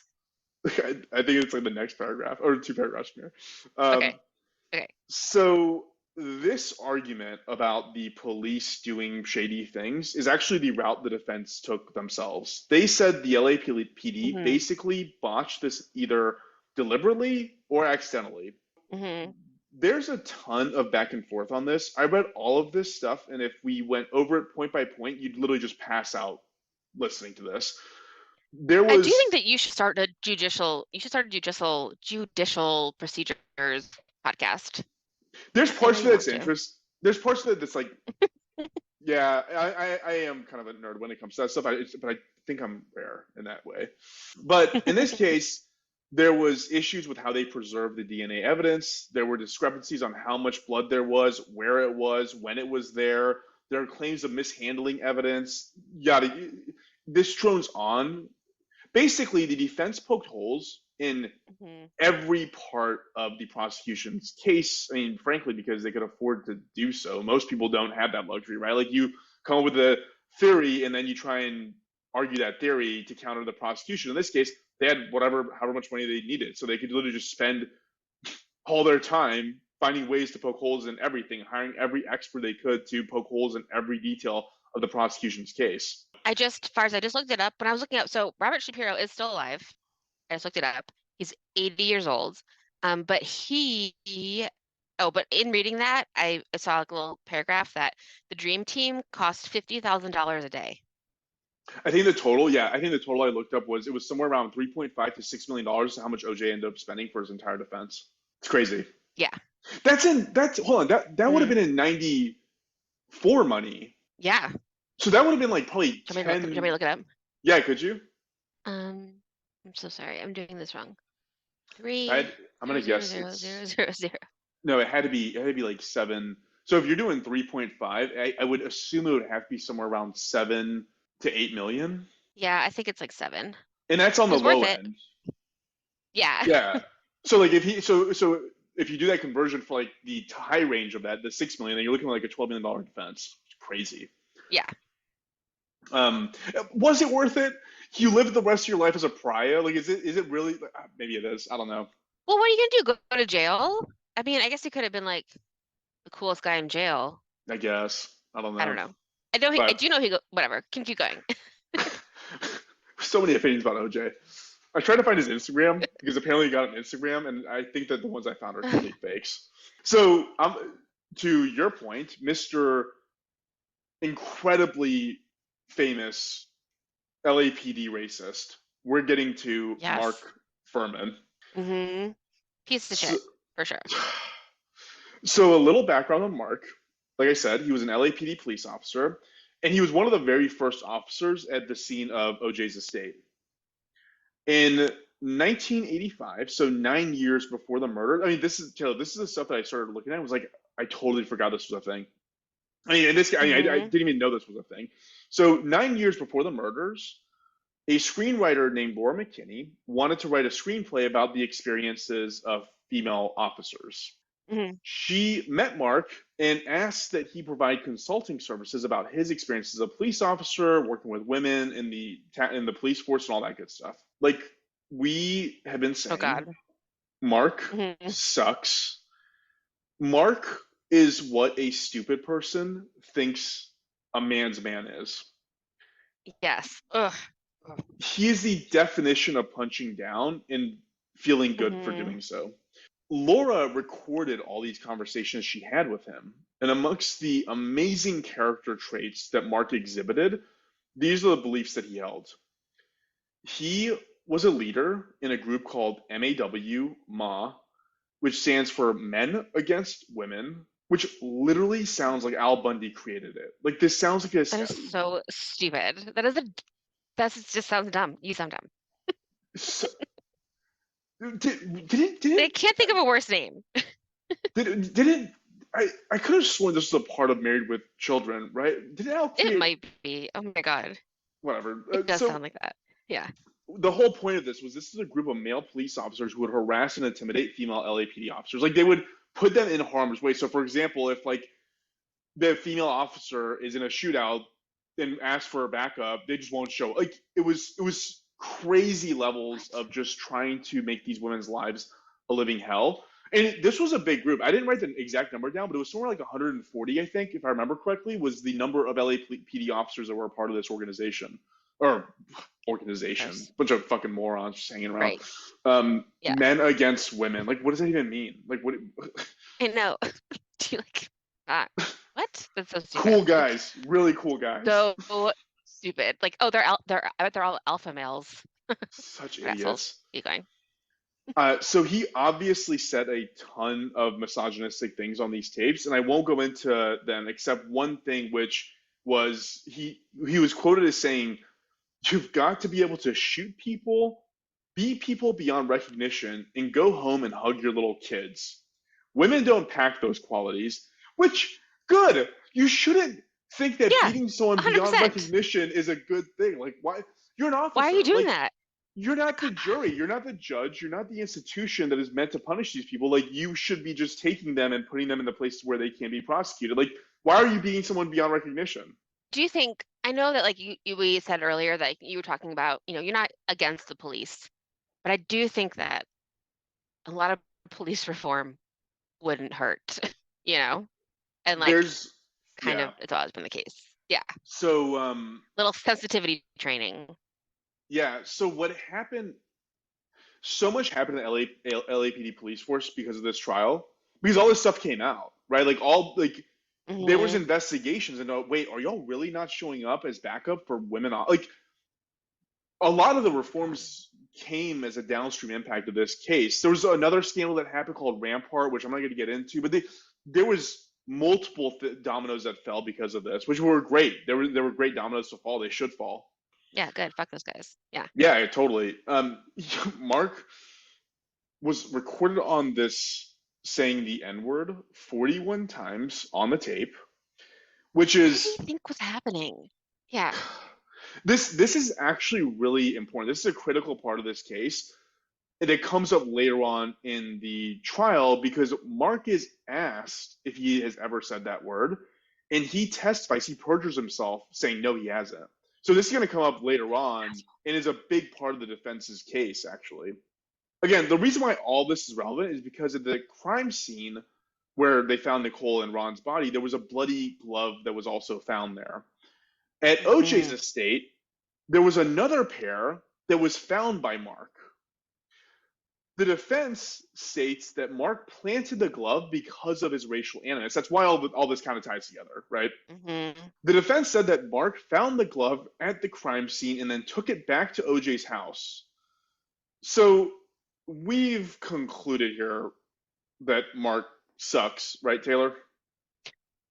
I think it's like the next paragraph or 2 paragraphs from here. Okay. Okay. So this argument about the police doing shady things is actually the route the defense took themselves. They said the LAPD Mm-hmm. basically botched this either deliberately or accidentally. Mm-hmm. there's a ton of back and forth on this. I read all of this stuff, and if we went over it point by point, you'd literally just pass out listening to this. There I do was think that you should start a judicial procedures podcast. there's I know parts of you it want that's to. interest. There's parts of it that's like, yeah, I am kind of a nerd when it comes to that stuff. But I think I'm rare in that way. But in this case, there was issues with how they preserved the DNA evidence. There were discrepancies on how much blood there was, where it was, when it was there. There are claims of mishandling evidence. Yada. This drones on. Basically, the defense poked holes in Mhm. every part of the prosecution's case. I mean, frankly, because they could afford to do so. Most people don't have that luxury, right? Like you come up with a theory and then you try and argue that theory to counter the prosecution. In this case, they had however much money they needed. So they could literally just spend all their time finding ways to poke holes in everything, hiring every expert they could to poke holes in every detail of the prosecution's case. Farz, I just looked it up when I was looking up. So Robert Shapiro is still alive. I just looked it up. He's 80 years old. But but in reading that, I saw like a little paragraph that the Dream Team cost $50,000 a day. I think the total, yeah, I think the total I looked up was it was somewhere around 3.5 to $6 million. How much OJ ended up spending for his entire defense? It's crazy. Yeah. That's hold on, that would have Mhm. been in '94 money. Yeah. So that would have been like probably Do you want me to look it up? Yeah, could you? Um, I'm so sorry. I'm doing this wrong. I I'm gonna 3 guess 0 0 it's 0 0 0. no, it had to be like 7. So if you're doing 3.5, I would assume it would have to be somewhere around 7 to 8 million. Yeah, I think it's like 7. And that's on It the was worth low it. end. Yeah. Yeah. So like so if you do that conversion for like the high range of that, the 6 million, then you're looking at like a $12 million defense. It's crazy. Yeah. Um, was it worth it? You live the rest of your life as a pariah. Like, is it really? Maybe it is. I don't know. Well, what are you gonna do? Go to jail? I mean, I guess he could have been like the coolest guy in jail. I guess. I don't I don't know. know. I But do know whatever. Can keep going. so many opinions about OJ. I tried to find his Instagram because apparently he got an Instagram, and I think that the ones I found are complete fakes. So, to your point, Mr. Incredibly famous LAPD racist, we're getting to Mark Yes. Furman. Mm-hmm. Piece of So, shit, for sure. so a little background on Mark. Like I said, he was an LAPD police officer, and he was one of the very first officers at the scene of OJ's estate. In 1985, so 9 years before the murder. I mean, this is the stuff that I started looking at. I was like, I totally forgot this was a thing. I Mm-hmm. didn't even know this was a thing. So 9 years before the murders, a screenwriter named Laura McKinney wanted to write a screenplay about the experiences of female officers. Mm-hmm. She met Mark and asked that he provide consulting services about his experiences as a police officer, working with women in the police force and all that good stuff. Like we have been Oh saying, God. Mark Mm-hmm. sucks. Mark is what a stupid person thinks a man's man is. Yes. Ugh. He is the definition of punching down and feeling good for Mm-hmm. doing so. Laura recorded all these conversations she had with him. And amongst the amazing character traits that Mark exhibited, these are the beliefs that he held. He was a leader in a group called MAW, which stands for Men Against Women, which literally sounds like Al Bundy created it. Like this sounds like That is so stupid. That just sounds dumb. You sound dumb. so, did I it can't think of a worse name. didn't I could have sworn this was a part of Married with Children, right? Did Al It create might be. Oh my God. whatever? It does So sound like that. Yeah. the whole point of this is a group of male police officers who would harass and intimidate female LAPD officers. Like they would put them in harm's way. So for example, if like the female officer is in a shootout and asks for a backup, they just won't show. Like it was crazy levels of just trying to make these women's lives a living hell. And this was a big group. I didn't write the exact number down, but it was somewhere like 140, I think, if I remember correctly, was the number of LAPD officers that were a part of this organization. Or organization, Gross. bunch of fucking morons just hanging around. Right. Yeah. Men against women. Like, what does that even mean? Like, what? I know. Do you like what? That's so stupid. Cool guys, really cool guys. So stupid. Like, oh, they're all alpha males. Such What assholes. idiots. Keep going. So he obviously said a ton of misogynistic things on these tapes, and I won't go into them except one thing, which was he was quoted as saying, "You've got to be able to shoot people, be people beyond recognition, and go home and hug your little kids. Women don't pack those qualities." Which, good. You shouldn't think that Yeah, beating someone beyond 100%. recognition is a good thing. Like, why? You're an Why are you officer. doing Like, that? you're not the jury, you're not the judge, you're not the institution that is meant to punish these people. Like, you should be just taking them and putting them in the places where they can be prosecuted. Like, why are you beating someone beyond recognition? Do you think, I know that like we said earlier that you were talking about, you're not against the police, but I do think that a lot of police reform wouldn't hurt, you know? And like There's kind yeah. of it's always been the case. Yeah. So Little sensitivity training. yeah, so what happened, so much happened in the LAPD police force because of this trial, because all this stuff came out, right? Like, all like there was Hmm. investigations and, oh, wait, are y'all really not showing up as backup for women? Like, a lot of the reforms came as a downstream impact of this case. There was another scandal that happened called Rampart, which I'm not going to get into, but there was multiple dominoes that fell because of this, which were great. There were great dominoes to fall. They should fall. Yeah, good. Fuck those guys. Yeah. Yeah, totally. Mark was recorded on this saying the N word 41 times on the tape, which What did is he think was happening? Yeah. this is actually really important. This is a critical part of this case, and it comes up later on in the trial because Mark is asked if he has ever said that word, and he testifies, he perjures himself, saying no, he hasn't. So this is going to come up later on, and is a big part of the defense's case, actually. Again, the reason why all this is relevant is because of the crime scene where they found Nicole and Ron's body. There was a bloody glove that was also found there. At OJ's Hmm. estate, there was another pair that was found by Mark. The defense states that Mark planted the glove because of his racial animus. That's why all this kind of ties together, right? Hmm. The defense said that Mark found the glove at the crime scene and then took it back to OJ's house. So we've concluded here that Mark sucks, right, Taylor?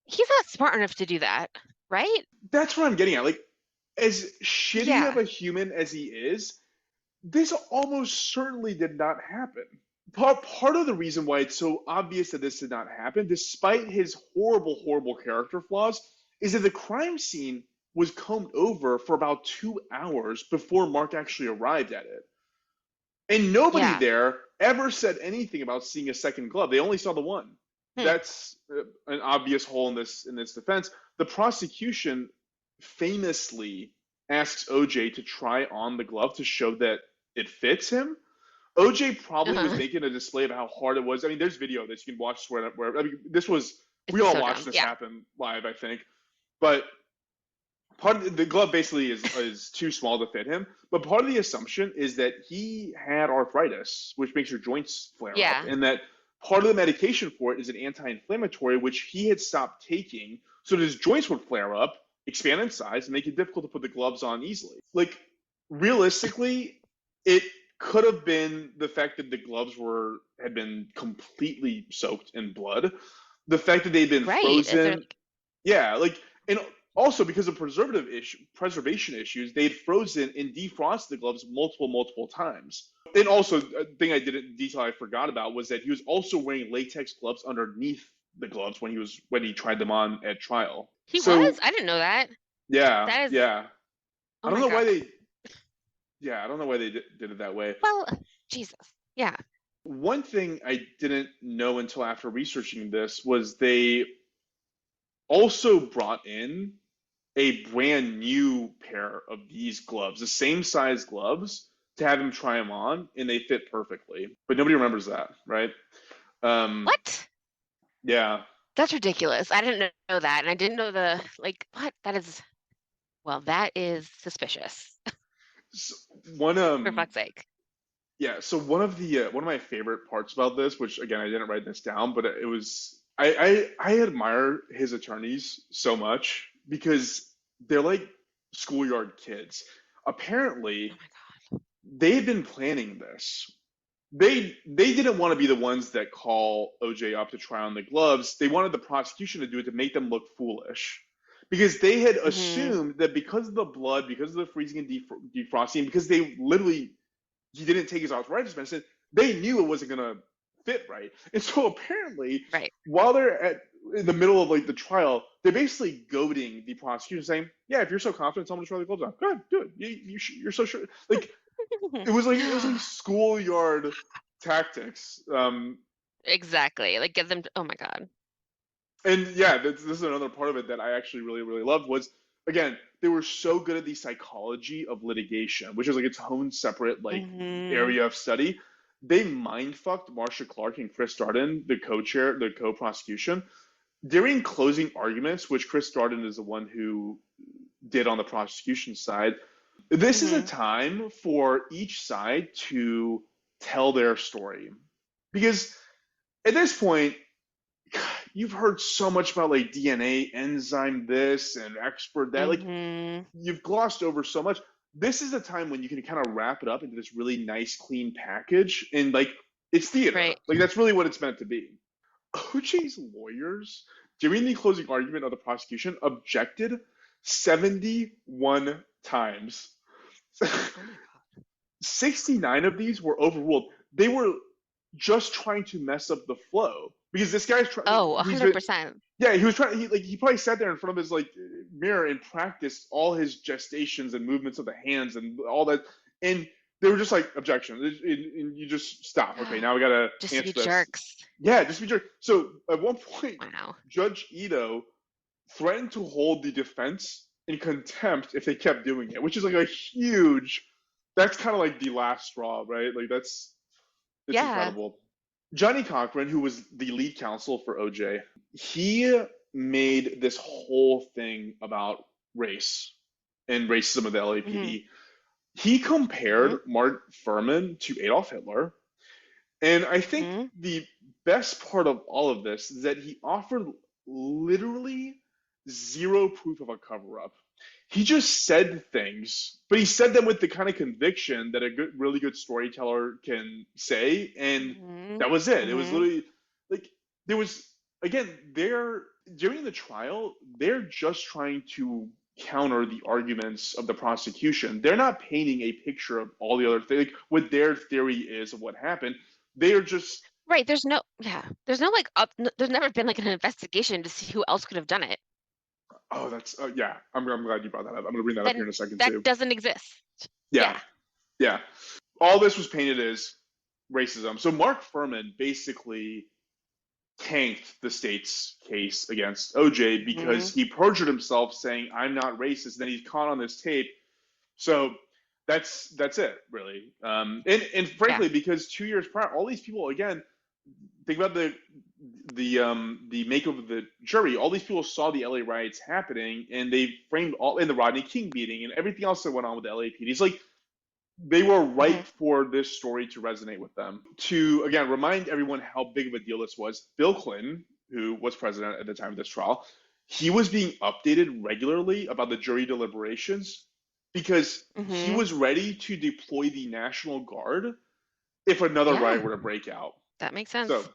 He's not smart enough to do that, right? That's what I'm getting at. Like, as shitty of Yeah. a human as he is, this almost certainly did not happen. Part of the reason why it's so obvious that this did not happen, despite his horrible, horrible character flaws, is that the crime scene was combed over for about 2 hours before Mark actually arrived at it. And nobody Yeah. there ever said anything about seeing a second glove. They only saw the one. Hmm. That's an obvious hole in this defense. The prosecution famously asks OJ to try on the glove to show that it fits him. OJ probably was Uh-huh. making a display of how hard it was. I mean, there's video of this you can watch where I mean, this was, we It's all so watched dumb. this Yeah. happen live, I think. But part of the glove basically is too small to fit him. But part of the assumption is that he had arthritis, which makes your joints flare up, Yeah. and that part of the medication for it is an anti-inflammatory, which he had stopped taking, so that his joints would flare up, expand in size, and make it difficult to put the gloves on easily. Like, realistically, it could have been the fact that the gloves had been completely soaked in blood, the fact that they'd been Right. Is there frozen. Yeah, like, and also because of preservation issues, they'd frozen and defrosted the gloves multiple times. And also, a thing I forgot about was that he was also wearing latex gloves underneath the gloves when he tried them on at trial. he So was? I didn't know that. yeah, That is, yeah. oh I don't my know God. why they yeah, I don't know why they did it that way. Well, Jesus. Yeah. One thing I didn't know until after researching this was they also brought in a brand new pair of these gloves, the same size gloves, to have him try them on, and they fit perfectly. But nobody remembers that, right? Um, What? yeah. That's ridiculous. I didn't know that. And I didn't know like, what? Well, that is suspicious, S- One for fuck's sake. Yeah, so one of my favorite parts about this, which again I didn't write this down, but it was I admire his attorneys so much because they're like schoolyard kids. Oh Apparently, my they've been planning this. They didn't want to be the ones that call OJ up to try on the gloves. They wanted the prosecution to do it to make them look foolish. Because they had God. Mm-hmm. assumed that because of the blood, because of the freezing and defrosting, because they literally he didn't take his arthritis medicine, they knew it wasn't gonna fit right. And so apparently, Right. while they're in the middle of like the trial, they're basically goading the prosecution, saying, "Yeah, if you're so confident, tell them to try the gloves on. Go ahead, do it. You're so sure." Like it was like schoolyard tactics. Exactly. Like get them. Oh my God. And yeah, this is another part of it that I actually really loved was again they were so good at the psychology of litigation, which is like its own separate like Mm-hmm. area of study. They mind fucked Marsha Clark and Chris Darden, the co-chair, the co-prosecution, during closing arguments, which Chris Darden is the one who did on the prosecution side. This is a Mm-hmm. time for each side to tell their story because at this point you've heard so much about like DNA enzyme this and expert that. Like Mm-hmm. you've glossed over so much. This is a time when you can kind of wrap it up into this really nice, clean package, and like it's theater. Right. Like that's really what it's meant to be. OJ's lawyers, during the closing argument of the prosecution, objected 71 times. Oh my God. 69 of these were overruled. They were just trying to mess up the flow because this guy's trying. Oh, He's been 100%. yeah, he was trying. He probably sat there in front of his like mirror and practiced all his gestations and movements of the hands and all that. And they were just like objection. And you just stop. Okay, now we gotta Just to be answer this. jerks. Yeah, just be jerk. So at one point, Wow. Judge Ito threatened to hold the defense in contempt if they kept doing it, which is like a huge. That's kind of like the last straw, right? Like it's Yeah. incredible. Johnny Cochran, who was the lead counsel for OJ, he made this whole thing about race and racism of the Mm-hmm. LAPD. He Mm-hmm. compared Mark Furman to Adolf Hitler. And I think Mm-hmm. the best part of all of this is that he offered literally zero proof of a cover up. He just said things, but he said them with the kind of conviction that a really good storyteller can say, and Mm-hmm. that was it. It was Mm-hmm. literally like there was again they're during the trial they're just trying to counter the arguments of the prosecution. They're not painting a picture of all the other things, like what their theory is of what happened. They are just Right. There's no like there's never been like an investigation to see who else could have done it. oh that's yeah. I'm glad you brought that up. I'm gonna bring that up Then here in a second that too. doesn't exist. Yeah, Yeah. yeah. All this was painted as racism. So Mark Furman basically tanked the state's case against OJ Mm-hmm. because he perjured himself saying I'm not racist. Then he's caught on this tape. So that's it really. And Yeah. frankly, because 2 years prior, all these people again think about the makeup of the jury. All these people saw the LA riots happening, and they framed all in the Rodney King beating and everything else that went on with the LAPD. It's like they were Mm-hmm. ripe for this story to resonate with them. To again remind everyone how big of a deal this was, Bill Clinton, who was president at the time of this trial, he was being updated regularly about the jury deliberations because he Mm-hmm. was ready to deploy the National Guard if another Yeah. riot were to break out. That makes So sense.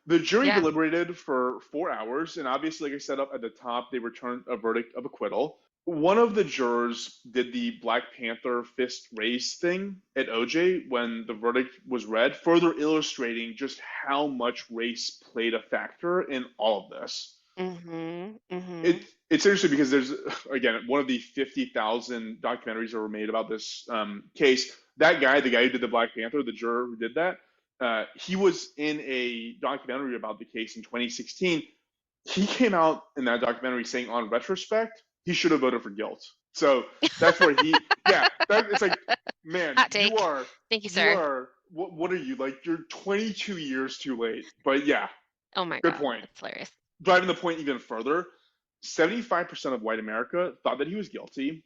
the jury Yeah. deliberated for 4 hours, and obviously, like I said up at the top, they returned a verdict of acquittal. One of the jurors did the Black Panther fist raise thing at OJ when the verdict was read, further illustrating just how much race played a factor in all of this. Mm-hmm. Mm-hmm. It's interesting because there's again one of the 50,000 documentaries that were made about this case. That guy, the guy who did the Black Panther, the juror who did that, he was in a documentary about the case in 2016. He came out in that documentary saying, on retrospect, he should have voted for guilt. So that's where yeah, it's like, man, Hot take. Thank you, you sir. are, what are you like? You're 22 years too late. But yeah, Oh my good God. point. That's hilarious. Driving the point even further, 75% of white America thought that he was guilty.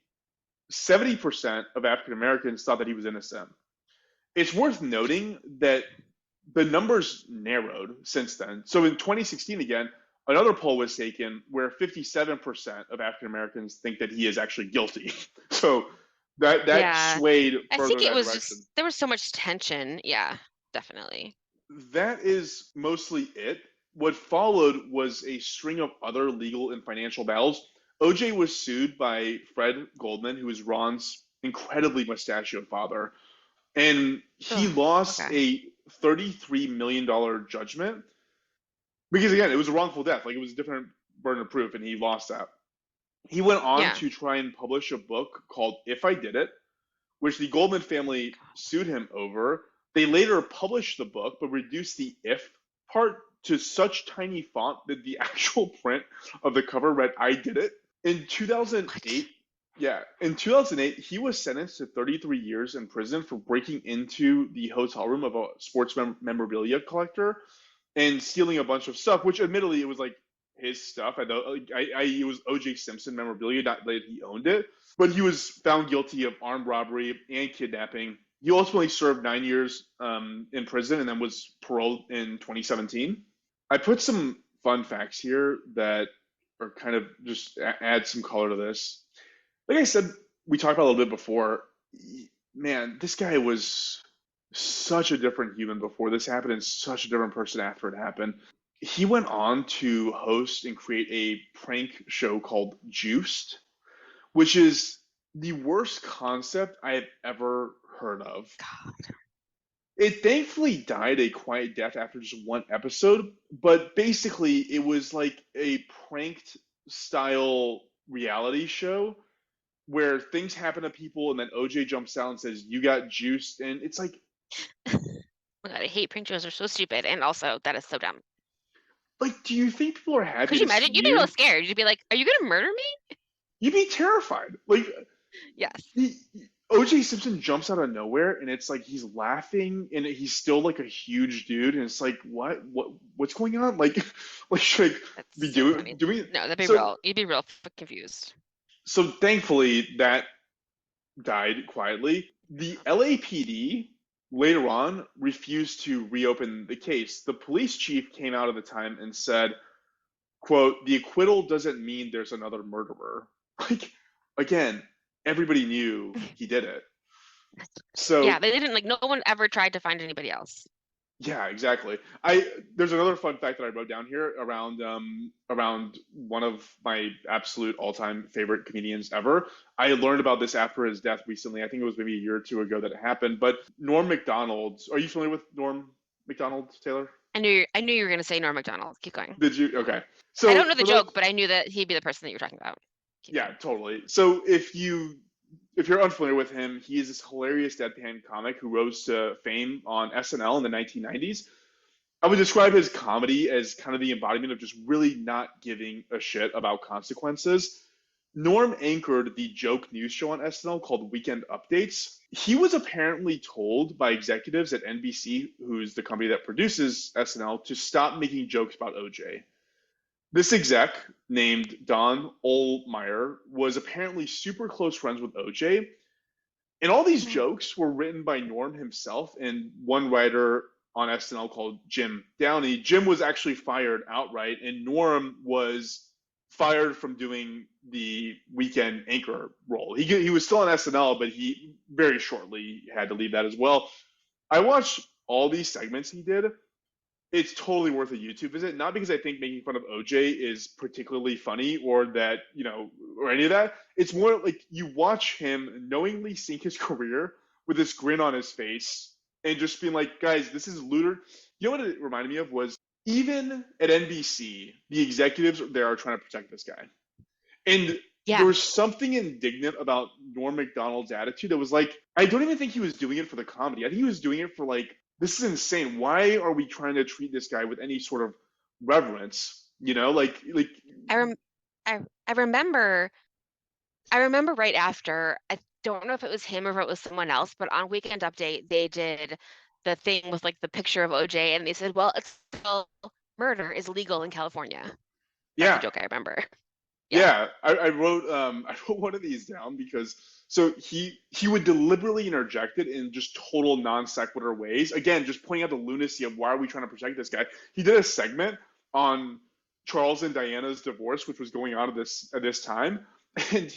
70% of African Americans thought that he was innocent. It's worth noting that the numbers narrowed since then. So in 2016, again, another poll was taken where 57% of African Americans think that he is actually guilty. So that Yeah. swayed I further think in it that was direction. just there was so much tension. Yeah, definitely. That is mostly it. What followed was a string of other legal and financial battles. OJ was sued by Fred Goldman, who is Ron's incredibly mustachioed father, and he Ugh, lost okay. a $33 million judgment because, again, it was a wrongful death. Like, it was a different burden of proof, and he lost that. He went on Yeah. to try and publish a book called If I Did It, which the Goldman family sued him over. They later published the book, but reduced the if part to such tiny font that the actual print of the cover read "I did it." In What? 2008, yeah, in 2008, he was sentenced to 33 years in prison for breaking into the hotel room of a sports memorabilia collector and stealing a bunch of stuff, which admittedly it was like his stuff. It was OJ Simpson memorabilia, not that he owned it, but he was found guilty of armed robbery and kidnapping. He ultimately served 9 years in prison and then was paroled in 2017. I put some fun facts here that are kind of just add some color to this. Like I said, we talked about a little bit before. Man, this guy was such a different human before this happened and such a different person after it happened. He went on to host and create a prank show called Juiced, which is the worst concept I have ever heard of. God. It thankfully died a quiet death after just one episode, but basically it was like a pranked style reality show where things happen to people and then OJ jumps out and says, "You got juiced." And it's like, Oh my God, I hate prank shows. They're so stupid, and also that is so dumb. do you think people are happy Could you to see imagine? You'd be real you? scared. You'd be like, "Are you gonna murder me?" You'd be terrified. Like, Yes. he, OJ Simpson jumps out of nowhere and it's like he's laughing and he's still like a huge dude and it's like what's going on? Like like should I be That's so funny. doing No, that'd be so real. You'd be real confused. so thankfully that died quietly. The LAPD later on refused to reopen the case. The police chief came out at the time and said, quote, "The acquittal doesn't mean there's another murderer." Like, again, everybody knew he did it. Yeah, So they didn't like. No one ever tried to find anybody else. yeah, exactly. I There's another fun fact that I wrote down here around one of my absolute all-time favorite comedians ever. I learned about this after his death recently. I think it was maybe a year or two ago that it happened. But Norm Macdonald, are you familiar with Norm Macdonald, Taylor? I knew you were gonna say Norm Macdonald. Keep going. Did you? Okay. I So don't know the for those, joke, but I knew that he'd be the person that you're talking about. Keep yeah, going. totally. So if you're unfamiliar with him, he is this hilarious deadpan comic who rose to fame on SNL in the 1990s. I would describe his comedy as kind of the embodiment of just really not giving a shit about consequences. Norm anchored the joke news show on SNL called Weekend Updates. He was apparently told by executives at NBC, who's the company that produces SNL, to stop making jokes about OJ. This exec named Don Ohlmeyer was apparently super close friends with OJ, and all these Mhm. jokes were written by Norm himself and one writer on SNL called Jim Downey. Jim was actually fired outright, and Norm was fired from doing the weekend anchor role. He was still on SNL, but he very shortly had to leave that as well. I watched all these segments he did. It's totally worth a YouTube visit. Not because I think making fun of OJ is particularly funny or that, or any of that. It's more like you watch him knowingly sink his career with this grin on his face and just being like, guys, this is looter. You know what it reminded me of was even at NBC, the executives there are trying to protect this guy. And there Yeah. was something indignant about Norm Macdonald's attitude that was like, I don't even think he was doing it for the comedy. I think he was doing it for like, this is insane. Why are we trying to treat this guy with any sort of reverence? I rem I remember right after, I don't know if it was him or if it was someone else, but on Weekend Update, they did the thing with like the picture of OJ and they said, well, it's still murder is legal in California. That's the yeah, joke I remember. Yeah, I wrote I wrote one of these down because so he would deliberately interject it in just total non sequitur ways. Again, just pointing out the lunacy of why are we trying to protect this guy. He did a segment on Charles and Diana's divorce, which was going on at this time, and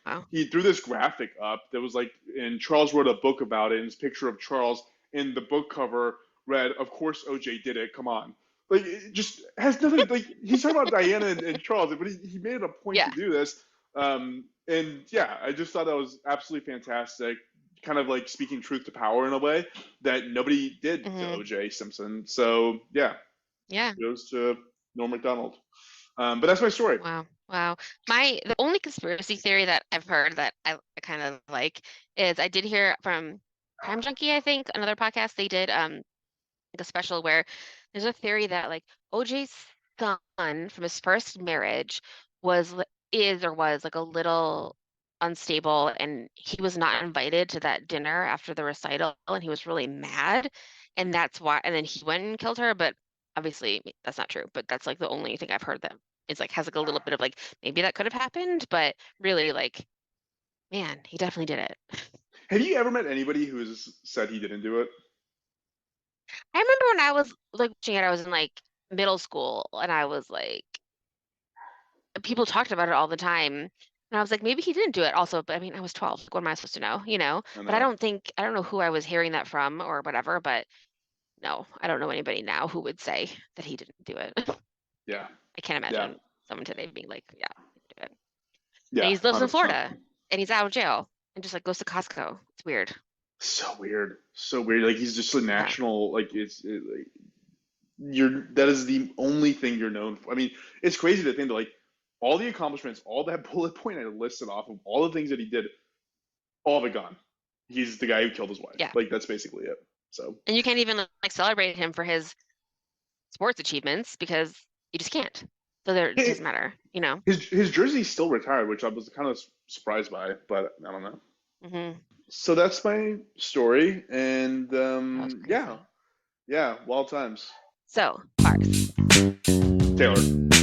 Wow. he threw this graphic up that was like, and Charles wrote a book about it, and this picture of Charles in the book cover read, "Of course OJ did it. Come on." Like it just has nothing. Like he's talking about Diana and Charles, but he made it a point Yeah. to do this. And yeah, I just thought that was absolutely fantastic. Kind of like speaking truth to power in a way that nobody did to Hmm. OJ Simpson. So yeah, Yeah. goes to Norm Macdonald. But that's my story. Wow. Wow. The only conspiracy theory that I've heard that I kind of like is I did hear from Crime Junkie, I think, another podcast. They did like a special where there's a theory that like OJ's son from his first marriage was like a little unstable, and he was not invited to that dinner after the recital, and he was really mad, and that's why. And then he went and killed her, but obviously that's not true. But that's like the only thing I've heard that is like has like a little bit of like maybe that could have happened, but really like man, he definitely did it. Have you ever met anybody who's said he didn't do it? I remember when I was like watching it, I was in like middle school, and I was like, people talked about it all the time. And I was like, maybe he didn't do it also, but I mean, I was 12. Like, what am I supposed to know? I But know. I don't know who I was hearing that from or whatever, but no, I don't know anybody now who would say that he didn't do it. Yeah. I can't Yeah. imagine someone today being like, yeah, he did it. And Yeah. he lives in 100%. Florida and he's out of jail and just like goes to Costco. It's weird. So weird. So weird. Like he's just a Yeah. national. Like like, you're that is the only thing you're known for. I mean, it's crazy to think that like all the accomplishments, all that bullet point I listed off of all the things that he did, all of it gone. He's the guy who killed his wife. Yeah. Like that's basically it. So And you can't even like celebrate him for his sports achievements because you just can't. So there, it doesn't matter, his jersey's still retired, which I was kind of surprised by, but I don't know. Hmm. So that's my story, and That was crazy. yeah, wild times. So, Farz. Taylor.